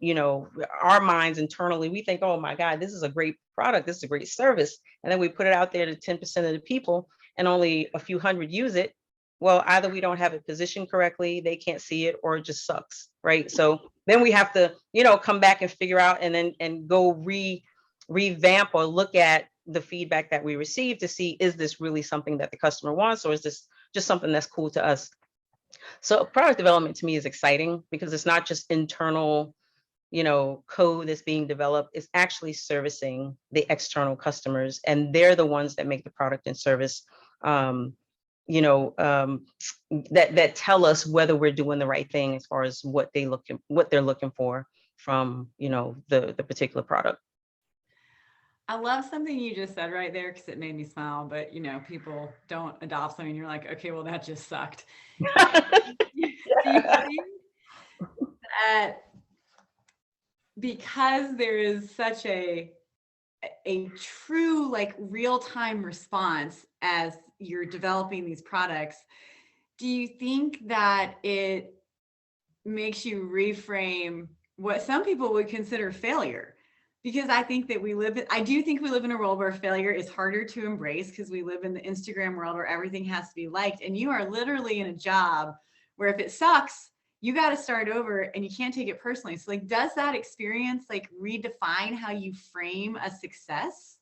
our minds internally, we think, oh my God, this is a great product, this is a great service. And then we put it out there to 10% of the people and only a few hundred use it. Well, either we don't have it positioned correctly, they can't see it, or it just sucks, right? So then we have to, come back and figure out and go revamp or look at the feedback that we received to see, is this really something that the customer wants, or is this just something that's cool to us? So product development to me is exciting because it's not just internal, code that's being developed. It's actually servicing the external customers, and they're the ones that make the product and service, that tell us whether we're doing the right thing as far as what they're looking for from, the particular product. I love something you just said right there because it made me smile, but people don't adopt something. You're like, okay, well, that just sucked. Do you think that because there is such a true like real-time response as you're developing these products, do you think that it makes you reframe what some people would consider failure? Because I think that I do think we live in a world where failure is harder to embrace because we live in the Instagram world where everything has to be liked. And you are literally in a job where if it sucks, you got to start over and you can't take it personally. So like, does that experience like redefine how you frame a success?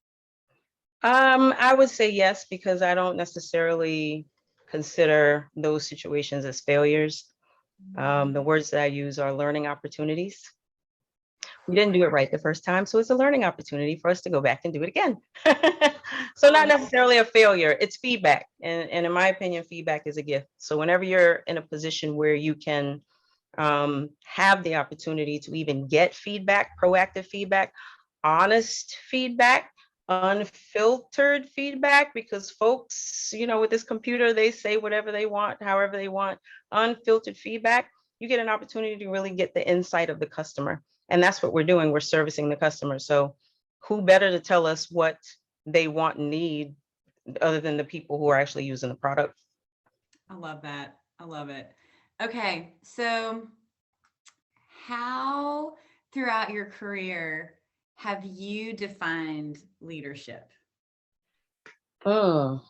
I would say yes, because I don't necessarily consider those situations as failures. The words that I use are learning opportunities. We didn't do it right the first time, so it's a learning opportunity for us to go back and do it again. So not necessarily a failure, it's feedback. And in my opinion, feedback is a gift. So whenever you're in a position where you can have the opportunity to even get feedback, proactive feedback, honest feedback, unfiltered feedback, because folks, with this computer, they say whatever they want, however they want. Unfiltered feedback, you get an opportunity to really get the insight of the customer. And that's what we're doing. We're servicing the customer. So who better to tell us what they want and need other than the people who are actually using the product? I love that. I love it. Okay, so how throughout your career have you defined leadership? Oh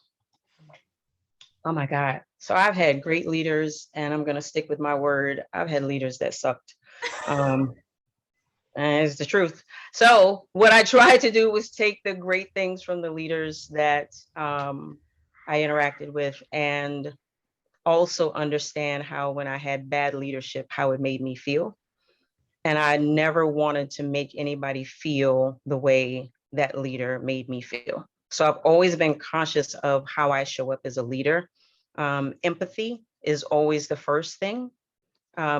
my God. So I've had great leaders, and I'm going to stick with my word. I've had leaders that sucked. And it's the truth. So what I tried to do was take the great things from the leaders that I interacted with, and also understand how, when I had bad leadership, how it made me feel. And I never wanted to make anybody feel the way that leader made me feel. So I've always been conscious of how I show up as a leader. Empathy is always the first thing,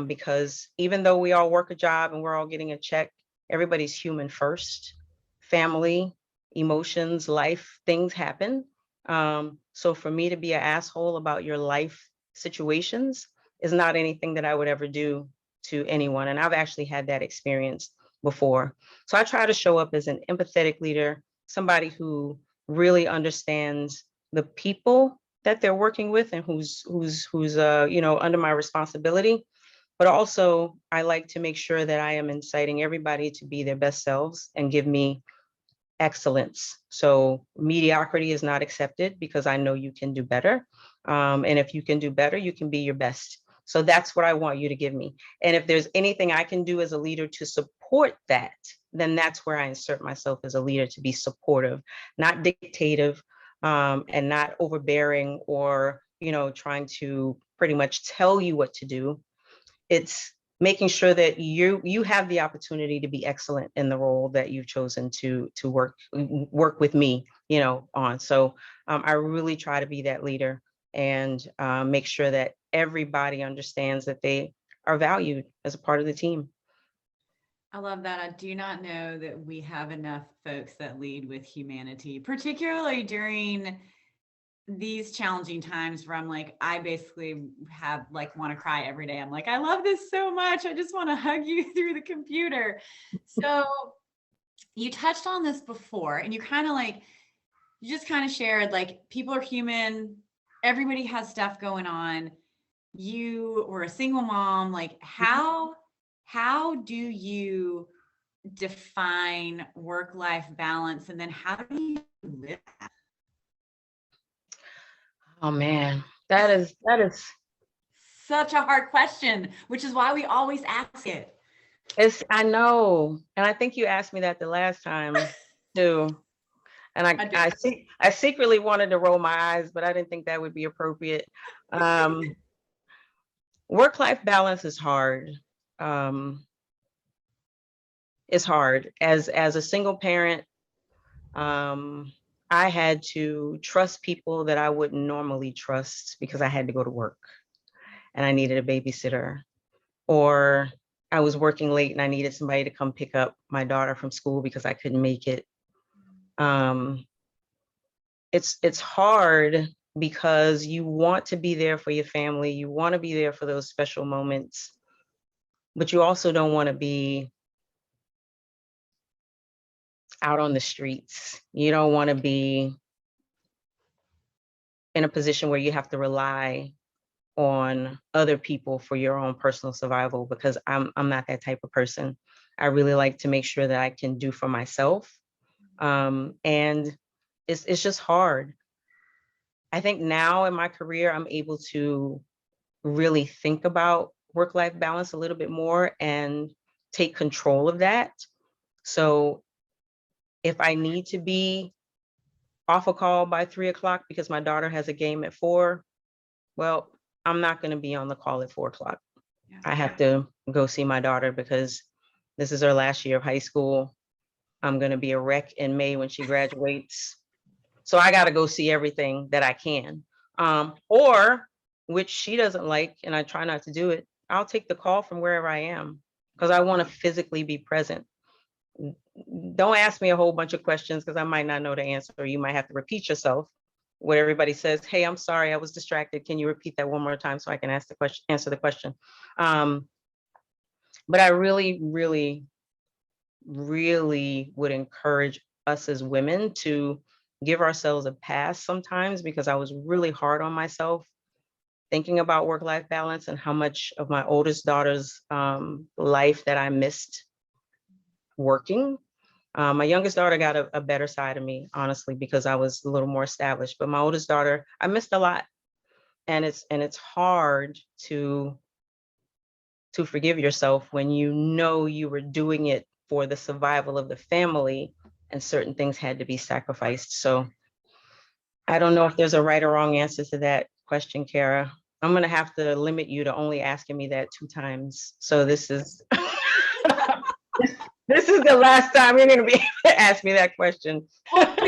because even though we all work a job and we're all getting a check, everybody's human first. Family, emotions, life, things happen. So for me to be an asshole about your life situations is not anything that I would ever do to anyone. And I've actually had that experience before. So I try to show up as an empathetic leader, somebody who really understands the people that they're working with and who's under my responsibility. But also, I like to make sure that I am inciting everybody to be their best selves and give me excellence. So mediocrity is not accepted, because I know you can do better. And if you can do better, you can be your best. So that's what I want you to give me. And if there's anything I can do as a leader to support that, then that's where I insert myself as a leader, to be supportive, not dictative, and not overbearing, or, trying to pretty much tell you what to do. It's making sure that you have the opportunity to be excellent in the role that you've chosen to work with me, on. So I really try to be that leader, and make sure that everybody understands that they are valued as a part of the team. I love that. I do not know that we have enough folks that lead with humanity, particularly during these challenging times where I'm like, I basically want to cry every day. I'm like, I love this so much. I just want to hug you through the computer. So you touched on this before, and you just kind of shared, like, people are human. Everybody has stuff going on. You were a single mom. Like, how do you define work-life balance? And then how do you live that? Oh man, that is Such a hard question, which is why we always ask it. I know. And I think you asked me that the last time too. And I secretly wanted to roll my eyes, but I didn't think that would be appropriate. Work-life balance is hard. It's hard. As a single parent, I had to trust people that I wouldn't normally trust, because I had to go to work and I needed a babysitter, or I was working late and I needed somebody to come pick up my daughter from school because I couldn't make it. It's hard, because you want to be there for your family. You want to be there for those special moments, but you also don't want to be out on the streets. You don't want to be in a position where you have to rely on other people for your own personal survival, because I'm not that type of person. I really like to make sure that I can do for myself. And it's just hard. I think now in my career, I'm able to really think about work-life balance a little bit more and take control of that. So if I need to be off a call by 3 o'clock because my daughter has a game at 4, well, I'm not going to be on the call at 4 o'clock. Yeah. I have to go see my daughter because this is her last year of high school. I'm going to be a wreck in May when she graduates. So I got to go see everything that I can. Or, which she doesn't like, and I try not to do it, I'll take the call from wherever I am, because I want to physically be present. don't ask me a whole bunch of questions because I might not know the answer, or you might have to repeat yourself. What everybody says, hey, I'm sorry, I was distracted. Can you repeat that one more time so I can ask the question, answer the question? But I really, really, really would encourage us as women to give ourselves a pass sometimes, because I was really hard on myself thinking about work-life balance and how much of my oldest daughter's life that I missed working. My youngest daughter got a better side of me, honestly, because I was a little more established. But my oldest daughter, I missed a lot, and it's hard to forgive yourself when you know you were doing it for the survival of the family, and certain things had to be sacrificed. So I don't know if there's a right or wrong answer to that question, Kara. I'm gonna have to limit you to only asking me that 2 times. So this is this is the last time you're gonna be able to ask me that question. Well, but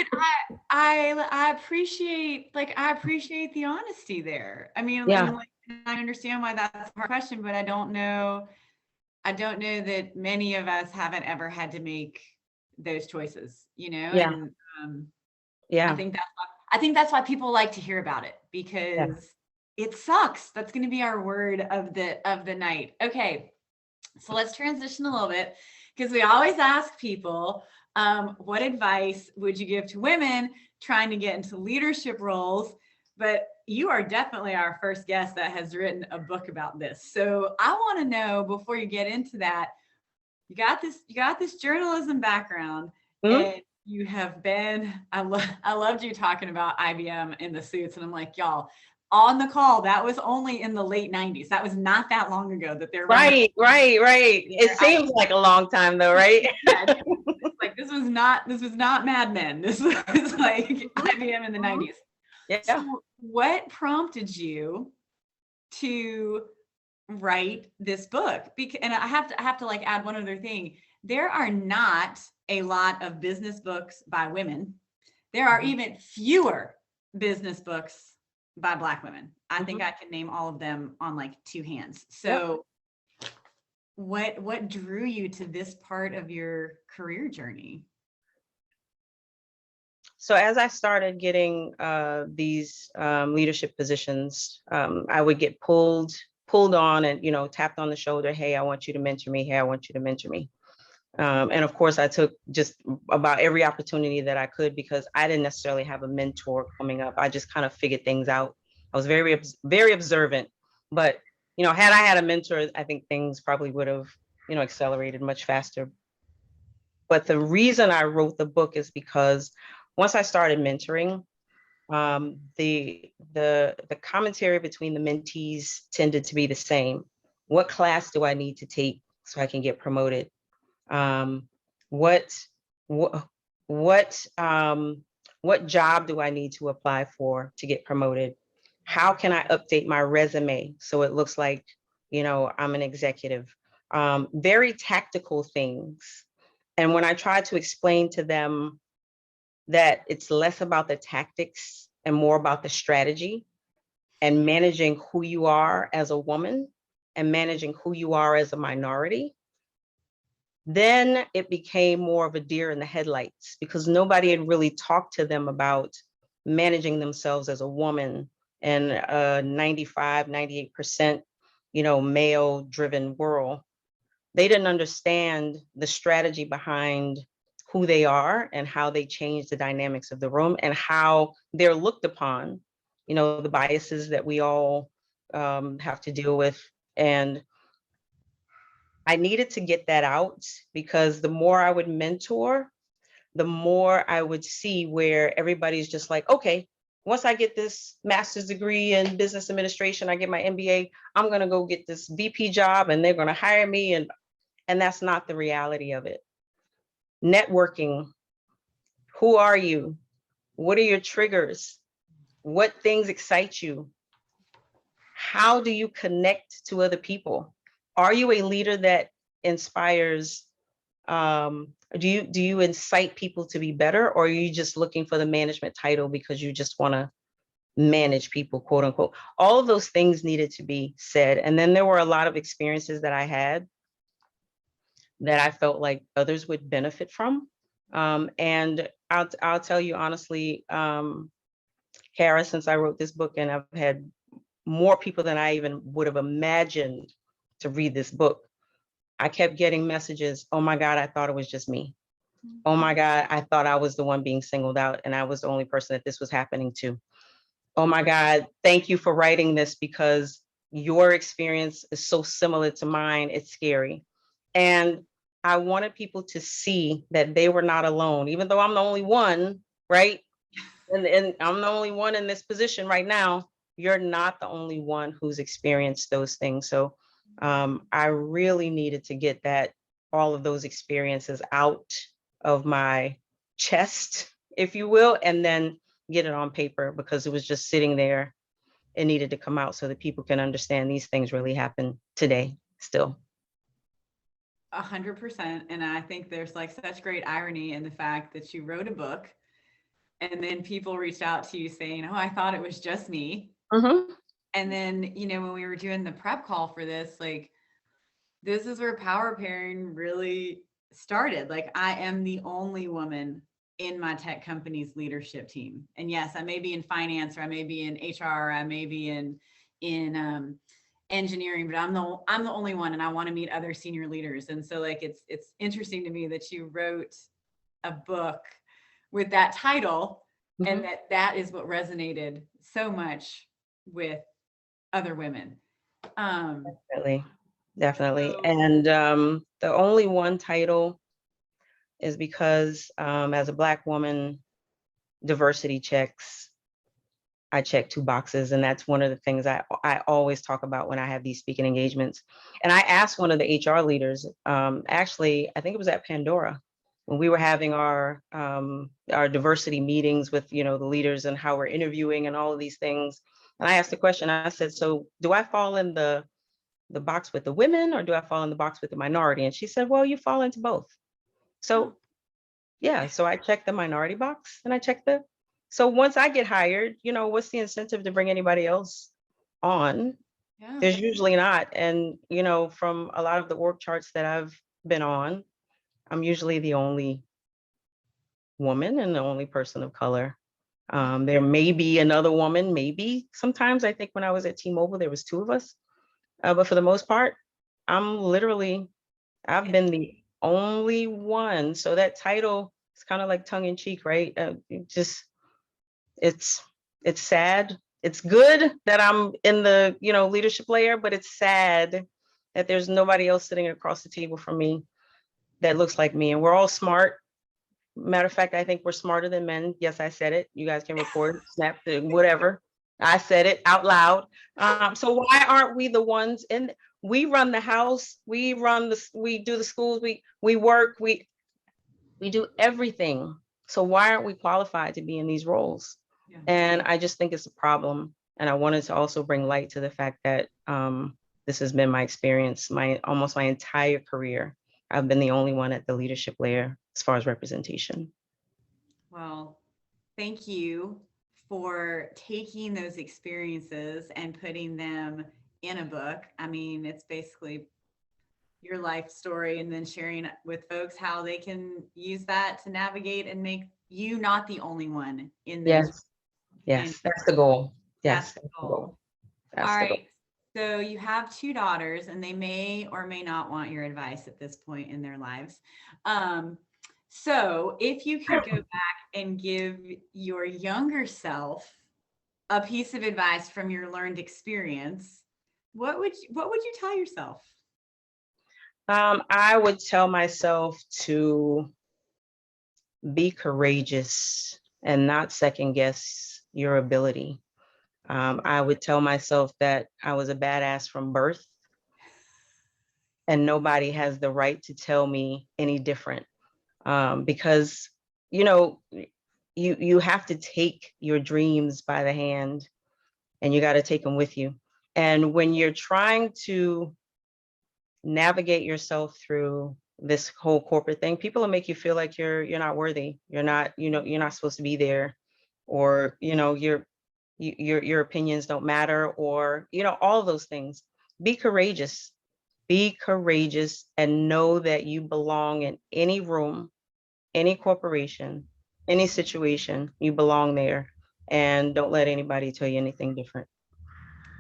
I appreciate the honesty there. I mean, Yeah. like, I understand why that's a hard question, but I don't know that many of us haven't ever had to make those choices, you know? Yeah. And Yeah. I think that's why people like to hear about it, because it sucks. That's going to be our word of the night. Okay. So let's transition a little bit, because we always ask people, what advice would you give to women trying to get into leadership roles? But you are definitely our first guest that has written a book about this. So I want to know, before you get into that, you got this journalism background, and you have been, I loved you talking about IBM in the suits. And I'm like, y'all, on the call, that was only in the late 90s. That was not that long ago that they're right. It seems like a long time though, right? Yeah, like this was not Mad Men. This was like IBM in the 90s. Yeah. So what prompted you to write this book? And I have to like add one other thing. There are not a lot of business books by women. There are even fewer business books by Black women. I think I can name all of them on like 2 hands. So what drew you to this part of your career journey? So as I started getting these leadership positions, I would get pulled on and, tapped on the shoulder. Hey, I want you to mentor me. Hey, I want you to mentor me. And of course, I took just about every opportunity that I could, because I didn't necessarily have a mentor coming up. I just kind of figured things out. I was very, very observant, but, had I had a mentor, I think things probably would have, accelerated much faster. But the reason I wrote the book is because once I started mentoring, the commentary between the mentees tended to be the same. What class do I need to take so I can get promoted? What job do I need to apply for to get promoted? How can I update my resume so it looks like, I'm an executive? Very tactical things. And when I tried to explain to them that it's less about the tactics and more about the strategy and managing who you are as a woman and managing who you are as a minority, then it became more of a deer in the headlights, because nobody had really talked to them about managing themselves as a woman in a 95, 98%, male driven world. They didn't understand the strategy behind who they are and how they change the dynamics of the room and how they're looked upon, the biases that we all have to deal with. And I needed to get that out, because the more I would mentor, the more I would see where everybody's just like, okay, once I get this master's degree in business administration, I get my MBA, I'm going to go get this VP job and they're going to hire me. And that's not the reality of it. Networking. Who are you? What are your triggers? What things excite you? How do you connect to other people? Are you a leader that inspires? Do you incite people to be better, or are you just looking for the management title because you just want to manage people, quote unquote? All of those things needed to be said. And then there were a lot of experiences that I had that I felt like others would benefit from. And I'll tell you honestly, Kara, since I wrote this book, and I've had more people than I even would have imagined to read this book, I kept getting messages, oh my God, I thought it was just me. Oh my God, I thought I was the one being singled out and I was the only person that this was happening to. Oh my God, thank you for writing this because your experience is so similar to mine. It's scary. And I wanted people to see that they were not alone, even though I'm the only one, right? And I'm the only one in this position right now. You're not the only one who's experienced those things. So I really needed to get all of those experiences out of my chest, if you will, and then get it on paper because it was just sitting there. It needed to come out so that people can understand these things really happen today still. 100%. And I think there's like such great irony in the fact that you wrote a book and then people reached out to you saying, oh, I thought it was just me. Mm-hmm. And then, you know, when we were doing the prep call for this, like, this is where power pairing really started. Like, I am the only woman in my tech company's leadership team. And yes, I may be in finance, or I may be in HR, or I may be in engineering, but I'm the only one, and I want to meet other senior leaders. And so like, it's interesting to me that you wrote a book with that title, and that is what resonated so much with other women. Definitely. So, And the only one title is because as a Black woman, diversity checks, I check 2 boxes. And that's one of the things I always talk about when I have these speaking engagements. And I asked one of the HR leaders, actually, I think it was at Pandora, when we were having our diversity meetings with, you know, the leaders and how we're interviewing and all of these things. And I asked the question, I said, so do I fall in the box with the women or do I fall in the box with the minority? And she said, well, you fall into both. So yeah, so I checked the minority box and I checked so once I get hired, you know, what's the incentive to bring anybody else on? yeah. There's usually not. And, you know, from a lot of the org charts that I've been on, I'm usually the only woman and the only person of color. There may be another woman, maybe sometimes. I think when I was at T-Mobile, there was 2 of us. But for the most part, I've been the only one. So that title is kind of like tongue in cheek, right? It's sad. It's good that I'm in the, you know, leadership layer, but it's sad that there's nobody else sitting across the table from me that looks like me. And we're all smart. Matter of fact, I think we're smarter than men. Yes, I said it. You guys can record, snap, whatever. I said it out loud. So why aren't we the ones we run the house, we do the schools, we work, we do everything. So why aren't we qualified to be in these roles? Yeah. And I just think it's a problem. And I wanted to also bring light to the fact that this has been my experience, almost my entire career. I've been the only one at the leadership layer as far as representation. Well, thank you for taking those experiences and putting them in a book. I mean, it's basically your life story, and then sharing with folks how they can use that to navigate and make you not the only one in those. Yes, that's the goal. Yes, that's the goal. All right. So you have 2 daughters, and they may or may not want your advice at this point in their lives. So if you could go back and give your younger self a piece of advice from your learned experience, what would you tell yourself? I would tell myself to be courageous and not second guess your ability. I would tell myself that I was a badass from birth and nobody has the right to tell me any different. Because, you know, you have to take your dreams by the hand and you got to take them with you. And when you're trying to navigate yourself through this whole corporate thing, people will make you feel like you're not worthy. You're not supposed to be there, or, you know, your opinions don't matter, or, you know, all of those things. Be courageous, be courageous and know that you belong in any room, any corporation, any situation, you belong there. And don't let anybody tell you anything different.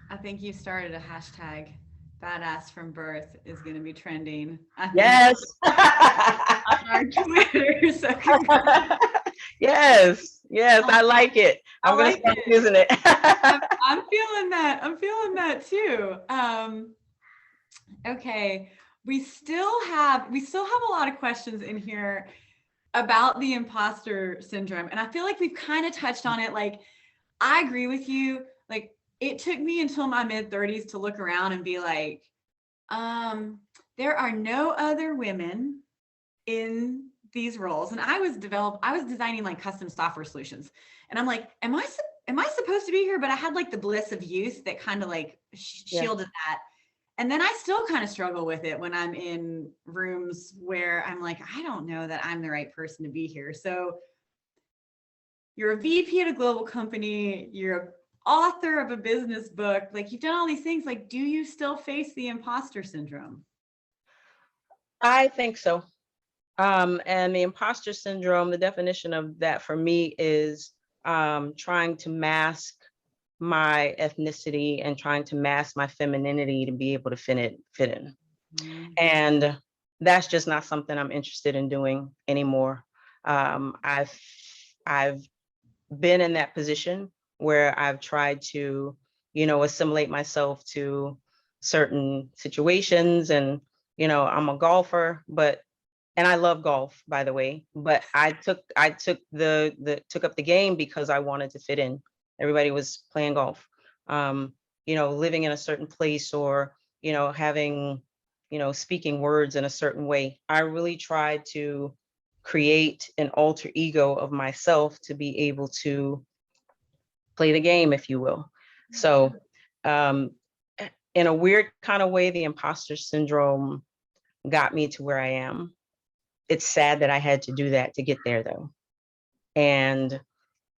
I think you started a hashtag. Badass from birth is going to be trending. I think Yes. on our Twitter. So Yes. Yes. I like it. I'm going to start using it. I'm feeling that. I'm feeling that too. Okay. We still have a lot of questions in here about the imposter syndrome. And I feel like we've kind of touched on it. Like, I agree with you. Like, it took me until my mid-30s to look around and be like, there are no other women in these roles. And I was designing like custom software solutions. And I'm like, am I supposed to be here? But I had like the bliss of youth that kind of like shielded that. And then I still kind of struggle with it when I'm in rooms where I'm like, I don't know that I'm the right person to be here. So you're a VP at a global company, you're an author of a business book, like you've done all these things. Like, do you still face the imposter syndrome? I think so. And the imposter syndrome, the definition of that for me is trying to mask my ethnicity and trying to mask my femininity to be able to fit in. Mm-hmm. And that's just not something I'm interested in doing anymore. I've been in that position where I've tried to, assimilate myself to certain situations. And, I'm a golfer, and I love golf, by the way, but I took up the game because I wanted to fit in. Everybody was playing golf, living in a certain place or, having, speaking words in a certain way. I really tried to create an alter ego of myself to be able to play the game, if you will. So in a weird kind of way, the imposter syndrome got me to where I am. It's sad that I had to do that to get there though. And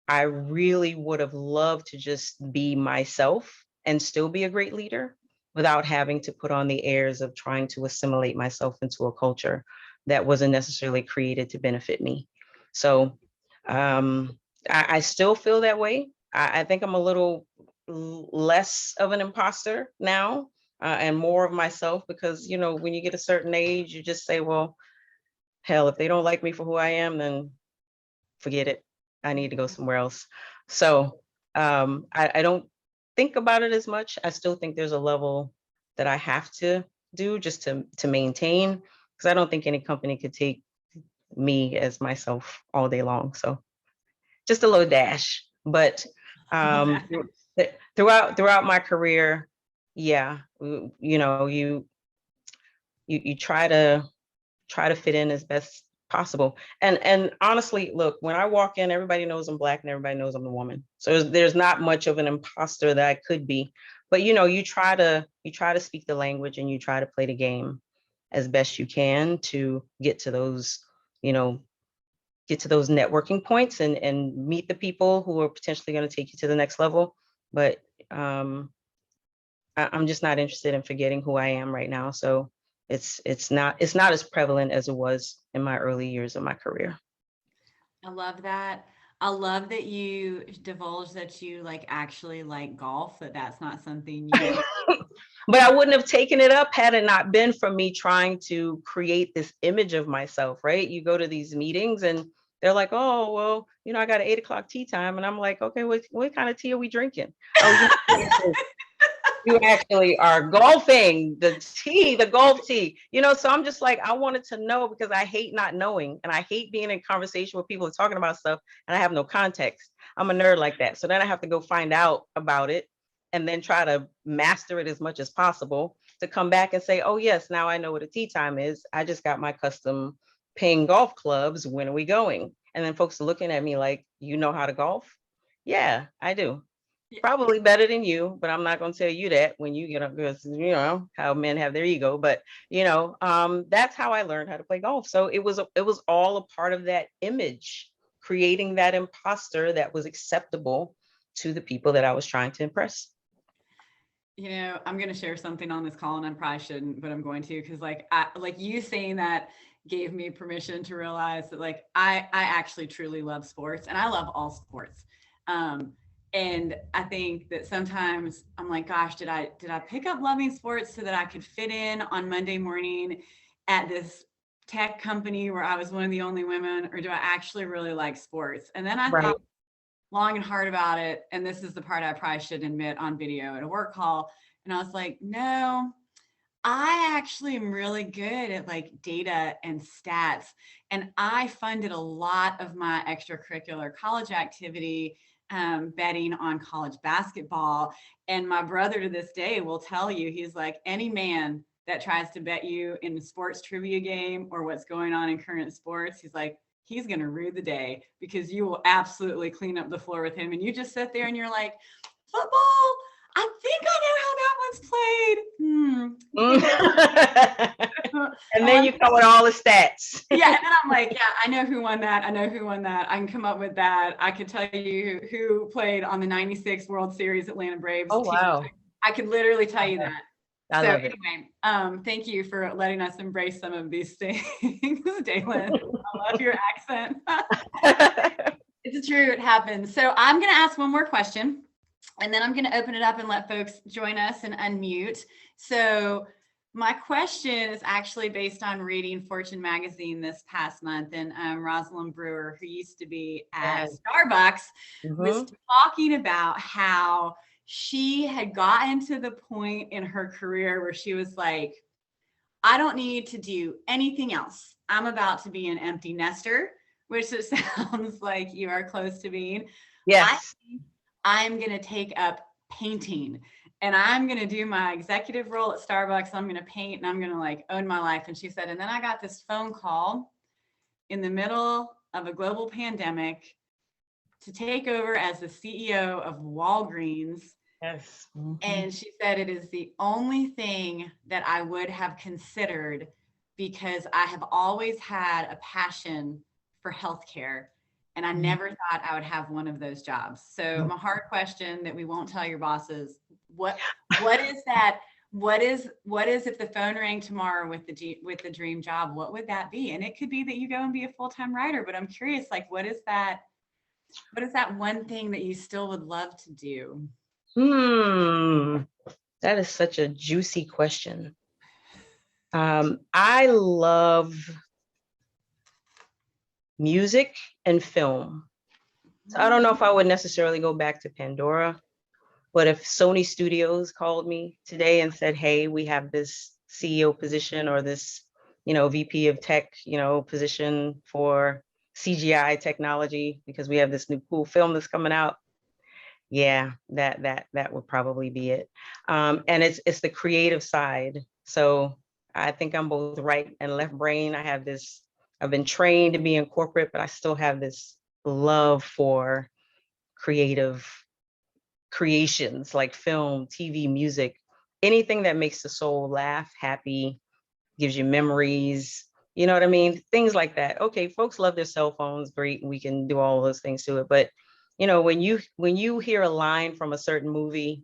I really would have loved to just be myself and still be a great leader without having to put on the airs of trying to assimilate myself into a culture that wasn't necessarily created to benefit me. So I still feel that way. I think I'm a little less of an imposter now and more of myself because, when you get a certain age, you just say, well, hell, if they don't like me for who I am, then forget it. I need to go somewhere else. So I don't think about it as much. I still think there's a level that I have to do just to maintain, because I don't think any company could take me as myself all day long. So just a little dash. But throughout my career, yeah, you try to fit in as best possible. And honestly, look, when I walk in, everybody knows I'm Black and everybody knows I'm a woman. So there's not much of an imposter that I could be. But you try to speak the language and you try to play the game as best you can to get to those networking points and meet the people who are potentially going to take you to the next level. But I'm just not interested in forgetting who I am right now. So it's not as prevalent as it was in my early years of my career. I love that. I love that you divulged that you actually like golf, that's not something you But I wouldn't have taken it up had it not been for me trying to create this image of myself, right? You go to these meetings and they're like, oh, well, I got an 8:00 tea time. And I'm like, okay, what kind of tea are we drinking? Oh, you actually are golfing, the golf tea, so I'm just like, I wanted to know because I hate not knowing and I hate being in conversation with people talking about stuff and I have no context. I'm a nerd like that. So then I have to go find out about it and then try to master it as much as possible to come back and say, oh yes, now I know what a tea time is. I just got my custom ping golf clubs. When are we going? And then folks are looking at me like, you know how to golf? Yeah, I do. Probably better than you, but I'm not going to tell you that when you get up, because how men have their ego. But that's how I learned how to play golf. So it was all a part of that image, creating that imposter that was acceptable to the people that I was trying to impress. You know, I'm going to share something on this call and I probably shouldn't, but I'm going to, because like you saying that gave me permission to realize that like I actually truly love sports, and I love all sports. And I think that sometimes I'm like, gosh, did I pick up loving sports so that I could fit in on Monday morning at this tech company where I was one of the only women, or do I actually really like sports? And then I Right. thought long and hard about it. And this is the part I probably shouldn't admit on video at a work call. And I was like, no, I actually am really good at like data and stats. And I funded a lot of my extracurricular college activity, betting on college basketball. And my brother to this day will tell you, he's like, any man that tries to bet you in the sports trivia game or what's going on in current sports, he's like, he's going to rue the day, because you will absolutely clean up the floor with him. And you just sit there and you're like, football, I think I know how that one's played. And then you come with all the stats. Yeah, and then I'm like, yeah, I know who won that. I know who won that. I can come up with that. I could tell you who played on the 96 World Series Atlanta Braves Oh, team. wow. I could literally tell you that. I So love it. anyway, thank you for letting us embrace some of these things, Dalen. I love your accent. It's true, it happens. So I'm going to ask one more question, and then I'm going to open it up and let folks join us and unmute. So my question is actually based on reading Fortune magazine this past month, and Rosalind Brewer, who used to be at Starbucks, was talking about how she had gotten to the point in her career where she was like, I don't need to do anything else. I'm about to be an empty nester, which it sounds like you are close to being. Yes. I'm going to take up painting, and I'm going to do my executive role at Starbucks. I'm going to paint, and I'm going to like own my life. And she said, and then I got this phone call in the middle of a global pandemic to take over as the CEO of Walgreens. Yes. And she said, it is the only thing that I would have considered, because I have always had a passion for healthcare, and I never thought I would have one of those jobs. So my hard question that we won't tell your bosses, what is that? What is if the phone rang tomorrow with the dream job, what would that be? And it could be that you go and be a full-time writer, but I'm curious, like, what is that one thing that you still would love to do? That is such a juicy question. I love music and film. So I don't know if I would necessarily go back to Pandora, but if Sony Studios called me today and said, hey, we have this CEO position, or this, VP of tech, position for CGI technology, because we have this new cool film that's coming out. Yeah, that would probably be it. And it's the creative side. So I think I'm both right and left brain. I've been trained to be in corporate, but I still have this love for creative creations like film, TV, music, anything that makes the soul laugh, happy, gives you memories. You know what I mean? Things like that. Okay, folks love their cell phones, great. We can do all those things to it. But when you hear a line from a certain movie,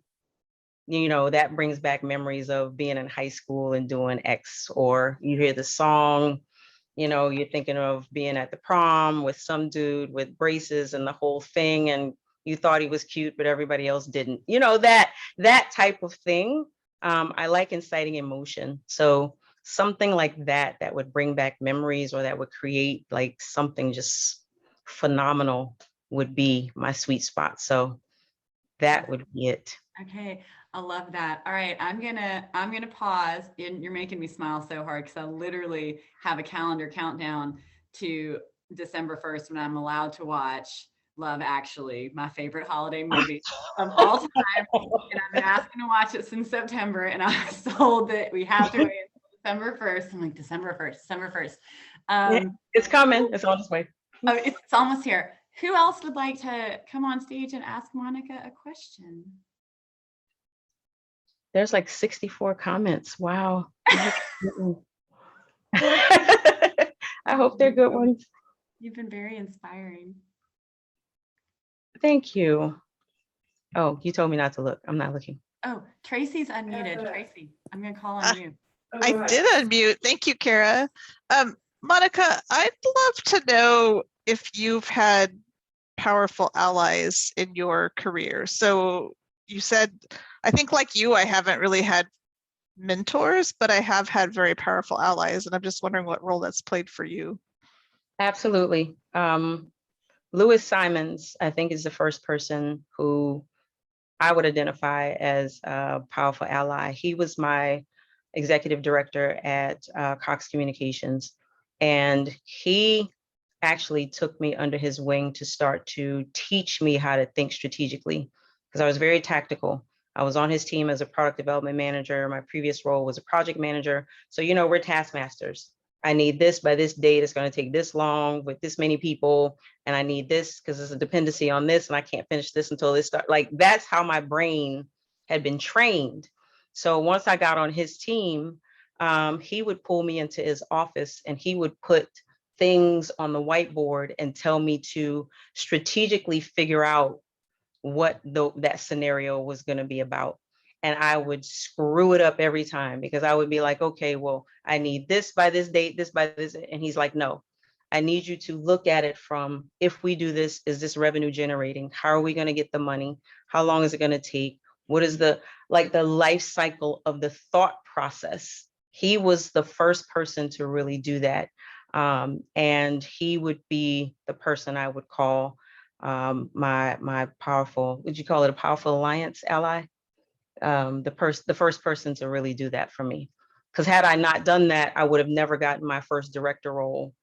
that brings back memories of being in high school and doing X, or you hear the song, you're thinking of being at the prom with some dude with braces and the whole thing, and you thought he was cute, but everybody else didn't. That type of thing. I like inciting emotion. So something like that would bring back memories, or that would create like something just phenomenal, would be my sweet spot. So that would be it. Okay, I love that. All right, I'm gonna pause. And you're making me smile so hard, because I literally have a calendar countdown to December 1st when I'm allowed to watch Love Actually, my favorite holiday movie of all time. And I've been asking to watch it since September, and I was told that we have to wait until December 1st. I'm like, December 1st. It's coming. It's on its way. Oh, it's almost here. Who else would like to come on stage and ask Monica a question? There's like 64 comments. Wow. I hope they're good ones. You've been very inspiring. Thank you. Oh, you told me not to look. I'm not looking. Oh, Tracy's unmuted. Tracy, I'm gonna call on you. I did unmute. Thank you, Kara. Monica, I'd love to know if you've had powerful allies in your career. So you said, I think like you, I haven't really had mentors, but I have had very powerful allies. And I'm just wondering what role that's played for you. Absolutely. Lewis Simons, I think, is the first person who I would identify as a powerful ally. He was my executive director at Cox Communications, and he actually took me under his wing to start to teach me how to think strategically, because I was very tactical. I was on his team as a product development manager. My previous role was a project manager. So, you know, we're taskmasters. I need this by this date. It's going to take this long with this many people. And I need this because there's a dependency on this. And I can't finish this until this starts. Like, that's how my brain had been trained. So once I got on his team, he would pull me into his office and he would put things on the whiteboard and tell me to strategically figure out what that scenario was going to be about. And I would screw it up every time because I would be like, okay, well, I need this by this date, this by this. And he's like, no, I need you to look at it from, if we do this, is this revenue generating? How are we going to get the money? How long is it going to take? What is the life cycle of the thought process? He was the first person to really do that. And he would be the person I would call my powerful, would you call it a powerful alliance ally? The first person to really do that for me. Because had I not done that, I would have never gotten my first director role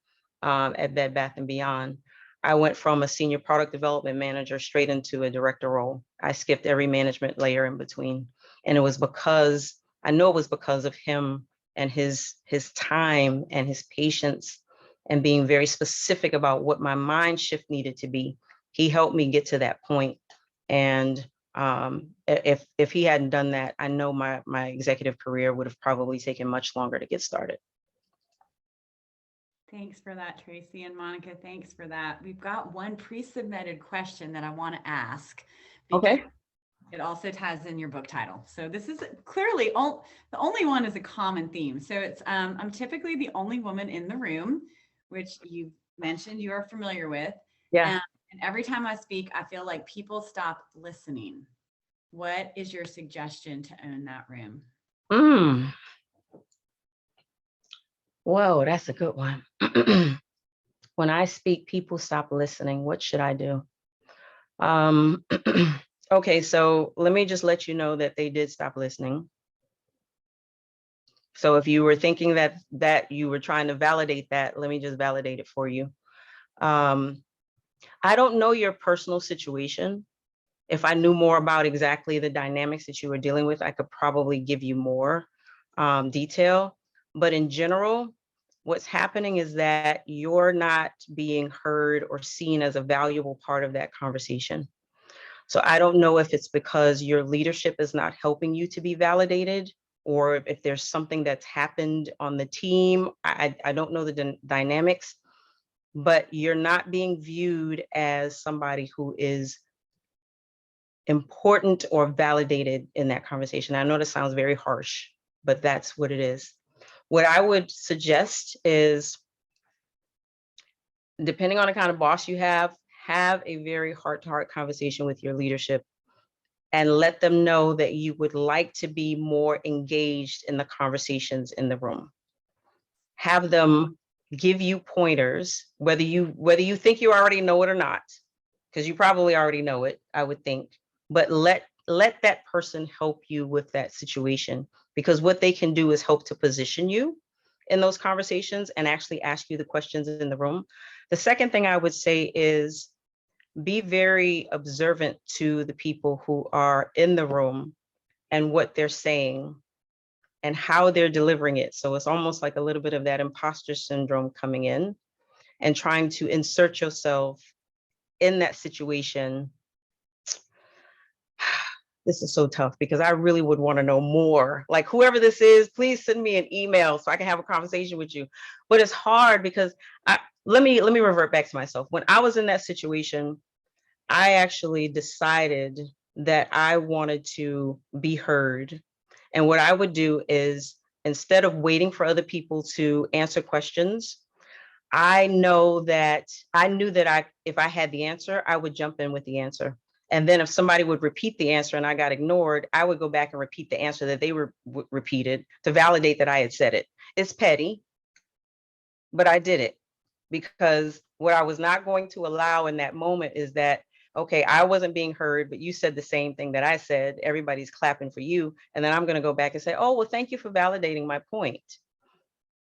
at Bed Bath & Beyond. I went from a senior product development manager straight into a director role. I skipped every management layer in between. And it was because, I know it was because of him and his time and his patience and being very specific about what my mind shift needed to be. He helped me get to that point. And if he hadn't done that, I know my executive career would have probably taken much longer to get started. Thanks for that, Tracy, and Monica, thanks for that. We've got one pre-submitted question that I want to ask. Okay. It also ties in your book title. So this is clearly the only one is a common theme. So it's I'm typically the only woman in the room, which you mentioned you are familiar with. Yeah. And every time I speak, I feel like people stop listening. What is your suggestion to own that room? Whoa, that's a good one. When I speak, people stop listening. What should I do? Okay, so let me just let you know that they did stop listening. So if you were thinking that you were trying to validate that, let me just validate it for you. I don't know your personal situation. If I knew more about exactly the dynamics that you were dealing with, I could probably give you more detail. But in general, what's happening is that you're not being heard or seen as a valuable part of that conversation. So I don't know if it's because your leadership is not helping you to be validated, or if there's something that's happened on the team. I don't know the dynamics, but you're not being viewed as somebody who is important or validated in that conversation. I know this sounds very harsh, but that's what it is. What I would suggest is, depending on the kind of boss you have a very heart-to-heart conversation with your leadership and let them know that you would like to be more engaged in the conversations in the room. Have them give you pointers, whether you think you already know it or not, because you probably already know it, I would think, but let that person help you with that situation, because what they can do is help to position you in those conversations and actually ask you the questions in the room. The second thing I would say is be very observant to the people who are in the room and what they're saying and how they're delivering it. So it's almost like a little bit of that imposter syndrome coming in and trying to insert yourself in that situation. This is so tough because I really would want to know more. Like, whoever this is, please send me an email so I can have a conversation with you. But it's hard because let me revert back to myself. When I was in that situation, I actually decided that I wanted to be heard. And what I would do is, instead of waiting for other people to answer questions, I knew that if I had the answer, I would jump in with the answer. And then if somebody would repeat the answer and I got ignored, I would go back and repeat the answer that they were repeated to validate that I had said it. It's petty, but I did it because what I was not going to allow in that moment is that, okay, I wasn't being heard, but you said the same thing that I said. Everybody's clapping for you. And then I'm going to go back and say, oh, well, thank you for validating my point.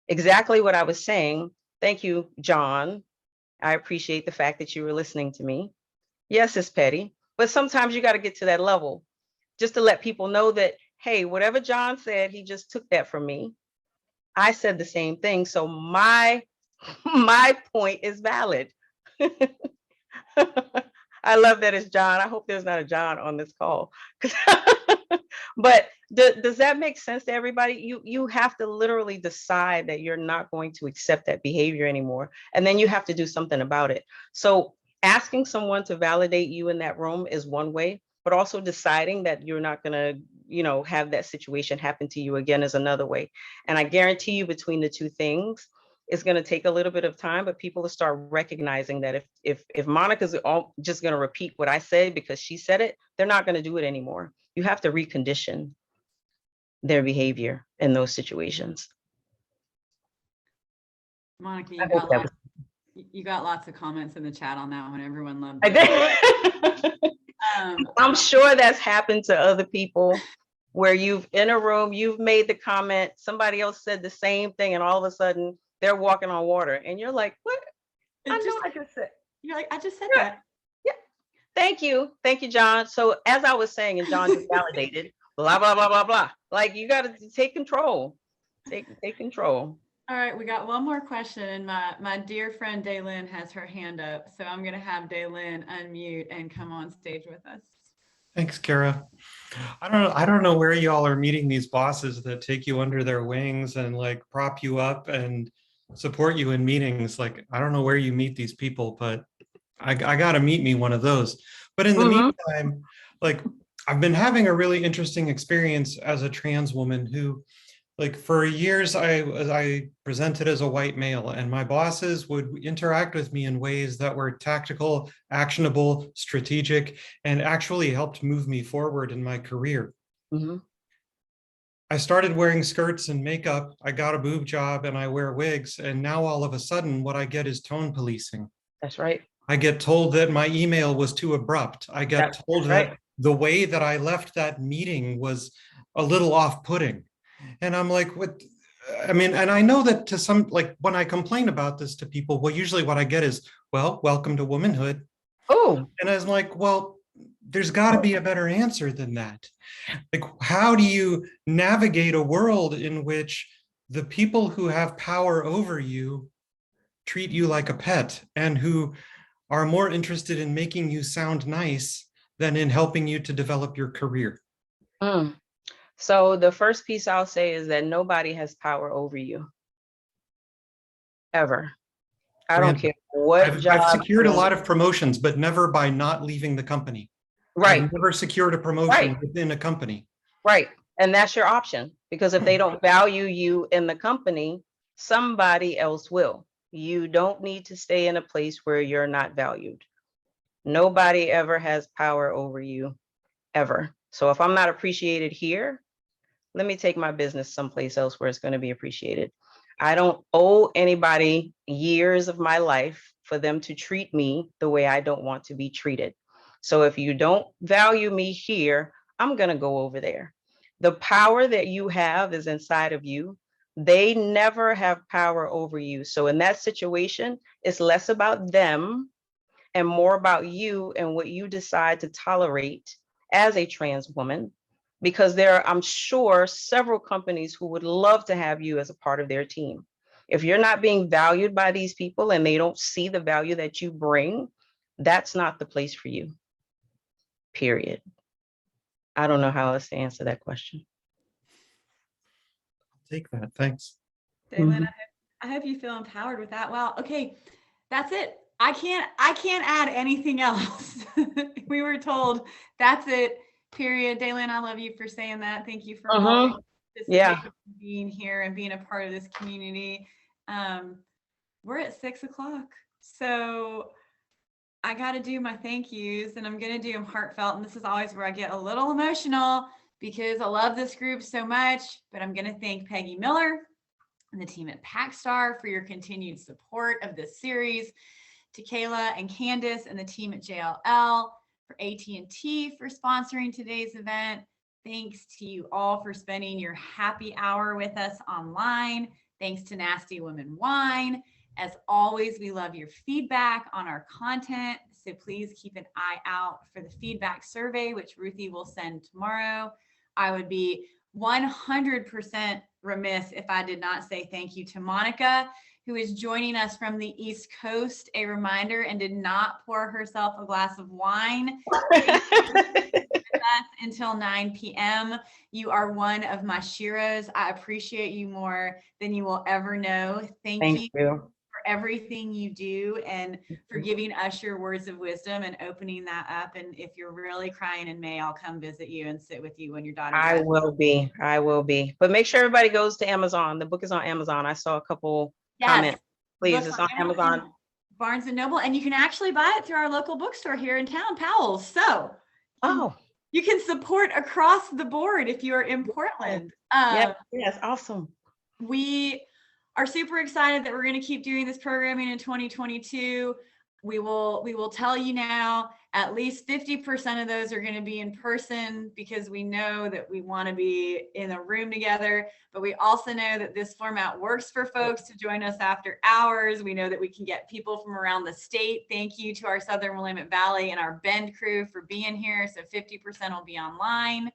Exactly what I was saying. Thank you, John. I appreciate the fact that you were listening to me. Yes, it's petty, but sometimes you got to get to that level just to let people know that, hey, whatever John said, he just took that from me. I said the same thing. So my point is valid. I love that it's John. I hope there's not a John on this call. But does that make sense to everybody? You have to literally decide that you're not going to accept that behavior anymore. And then you have to do something about it. So asking someone to validate you in that room is one way, but also deciding that you're not going to, have that situation happen to you again is another way. And I guarantee you, between the two things, it's going to take a little bit of time, but people will start recognizing that if Monica's just going to repeat what I said because she said it, they're not going to do it anymore. You have to recondition their behavior in those situations. Monica, I you got lots of comments in the chat on that one. Everyone loved I it. did. I'm sure that's happened to other people where you've in a room, you've made the comment, somebody else said the same thing, and all of a sudden they're walking on water, and you're like, "What? I just said." You're like, "I just said Yeah. that." Yeah. Thank you, John. So as I was saying, and John just validated, blah blah blah blah blah. Like, you got to take control. Take control. All right, we got one more question, and my dear friend Daylin has her hand up, so I'm going to have Daylin unmute and come on stage with us. Thanks, Kara. I don't know where y'all are meeting these bosses that take you under their wings and like prop you up and support you in meetings. Like, I don't know where you meet these people, but I got to meet me one of those. But in the meantime, like, I've been having a really interesting experience as a trans woman who, like, for years I presented as a white male, and my bosses would interact with me in ways that were tactical, actionable, strategic, and actually helped move me forward in my career. I started wearing skirts and makeup. I got a boob job and I wear wigs. And now all of a sudden what I get is tone policing. That's right. I get told that my email was too abrupt. I get told that the way that I left that meeting was a little off-putting. And I'm like, what? I mean, and I know that to some, like, when I complain about this to people, well, usually what I get is, well, welcome to womanhood. Oh. And I was like, well, there's got to be a better answer than that. Like, how do you navigate a world in which the people who have power over you treat you like a pet and who are more interested in making you sound nice than in helping you to develop your career? So the first piece I'll say is that nobody has power over you, ever. I don't care what job. I've secured a lot of promotions, but never by not leaving the company. Right. I've never secured a promotion within a company. Right. And that's your option, because if they don't value you in the company, somebody else will. You don't need to stay in a place where you're not valued. Nobody ever has power over you, ever. So if I'm not appreciated here, let me take my business someplace else where it's going to be appreciated. I don't owe anybody years of my life for them to treat me the way I don't want to be treated. So if you don't value me here, I'm going to go over there. The power that you have is inside of you. They never have power over you. So in that situation, it's less about them and more about you and what you decide to tolerate as a trans woman, because there are, I'm sure, several companies who would love to have you as a part of their team. If you're not being valued by these people and they don't see the value that you bring, that's not the place for you, period. I don't know how else to answer that question. Take that, thanks. Daylin, I hope you feel empowered with that. Wow, okay, that's it. I can't add anything else. We were told that's it. period. Daylin, I love you for saying that. Thank you for Mhm. always Yeah. participating, being here and being a part of this community. We're at 6 o'clock. So I got to do my thank yous, and I'm going to do them heartfelt. And this is always where I get a little emotional because I love this group so much. But I'm going to thank Peggy Miller and the team at Packstar for your continued support of this series, to Kayla and Candace and the team at JLL, for AT&T for sponsoring today's event. Thanks to you all for spending your happy hour with us online. Thanks to Nasty Woman Wine. As always, we love your feedback on our content, so please keep an eye out for the feedback survey, which Ruthie will send tomorrow. I would be 100% remiss if I did not say thank you to Monica, who is joining us from the East Coast. A reminder, and did not pour herself a glass of wine until 9 p.m. You are one of my Shiros. I appreciate you more than you will ever know. Thank you for everything you do and for giving us your words of wisdom and opening that up. And if you're really crying in May, I'll come visit you and sit with you when your daughter. I will be. But make sure everybody goes to Amazon. The book is on Amazon. I saw a couple comments. Please, it's on Amazon. Barnes and Noble, and you can actually buy it through our local bookstore here in town, Powell's. So you can support across the board if you're in Portland. Yes, awesome. We are super excited that we're going to keep doing this programming in 2022. We will tell you now, at least 50% of those are going to be in person because we know that we want to be in a room together, but we also know that this format works for folks to join us after hours. We know that we can get people from around the state. Thank you to our Southern Willamette Valley and our Bend crew for being here. So 50% will be online.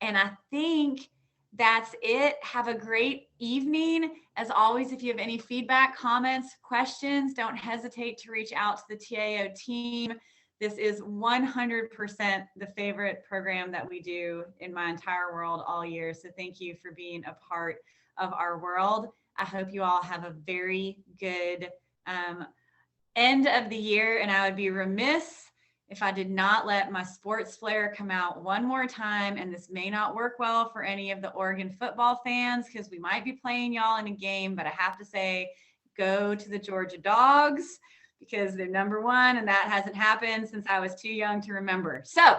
And I think that's it. Have a great evening. As always, if you have any feedback, comments, questions, don't hesitate to reach out to the TAO team. This is 100% the favorite program that we do in my entire world all year. So thank you for being a part of our world. I hope you all have a very good end of the year. And I would be remiss if I did not let my sports flair come out one more time. And this may not work well for any of the Oregon football fans because we might be playing y'all in a game, but I have to say, go to the Georgia Dogs because they're #1, and that hasn't happened since I was too young to remember. So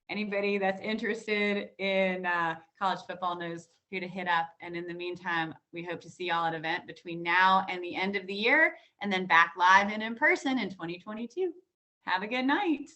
anybody that's interested in college football knows who to hit up. And in the meantime, we hope to see y'all at an event between now and the end of the year, and then back live and in person in 2022. Have a good night.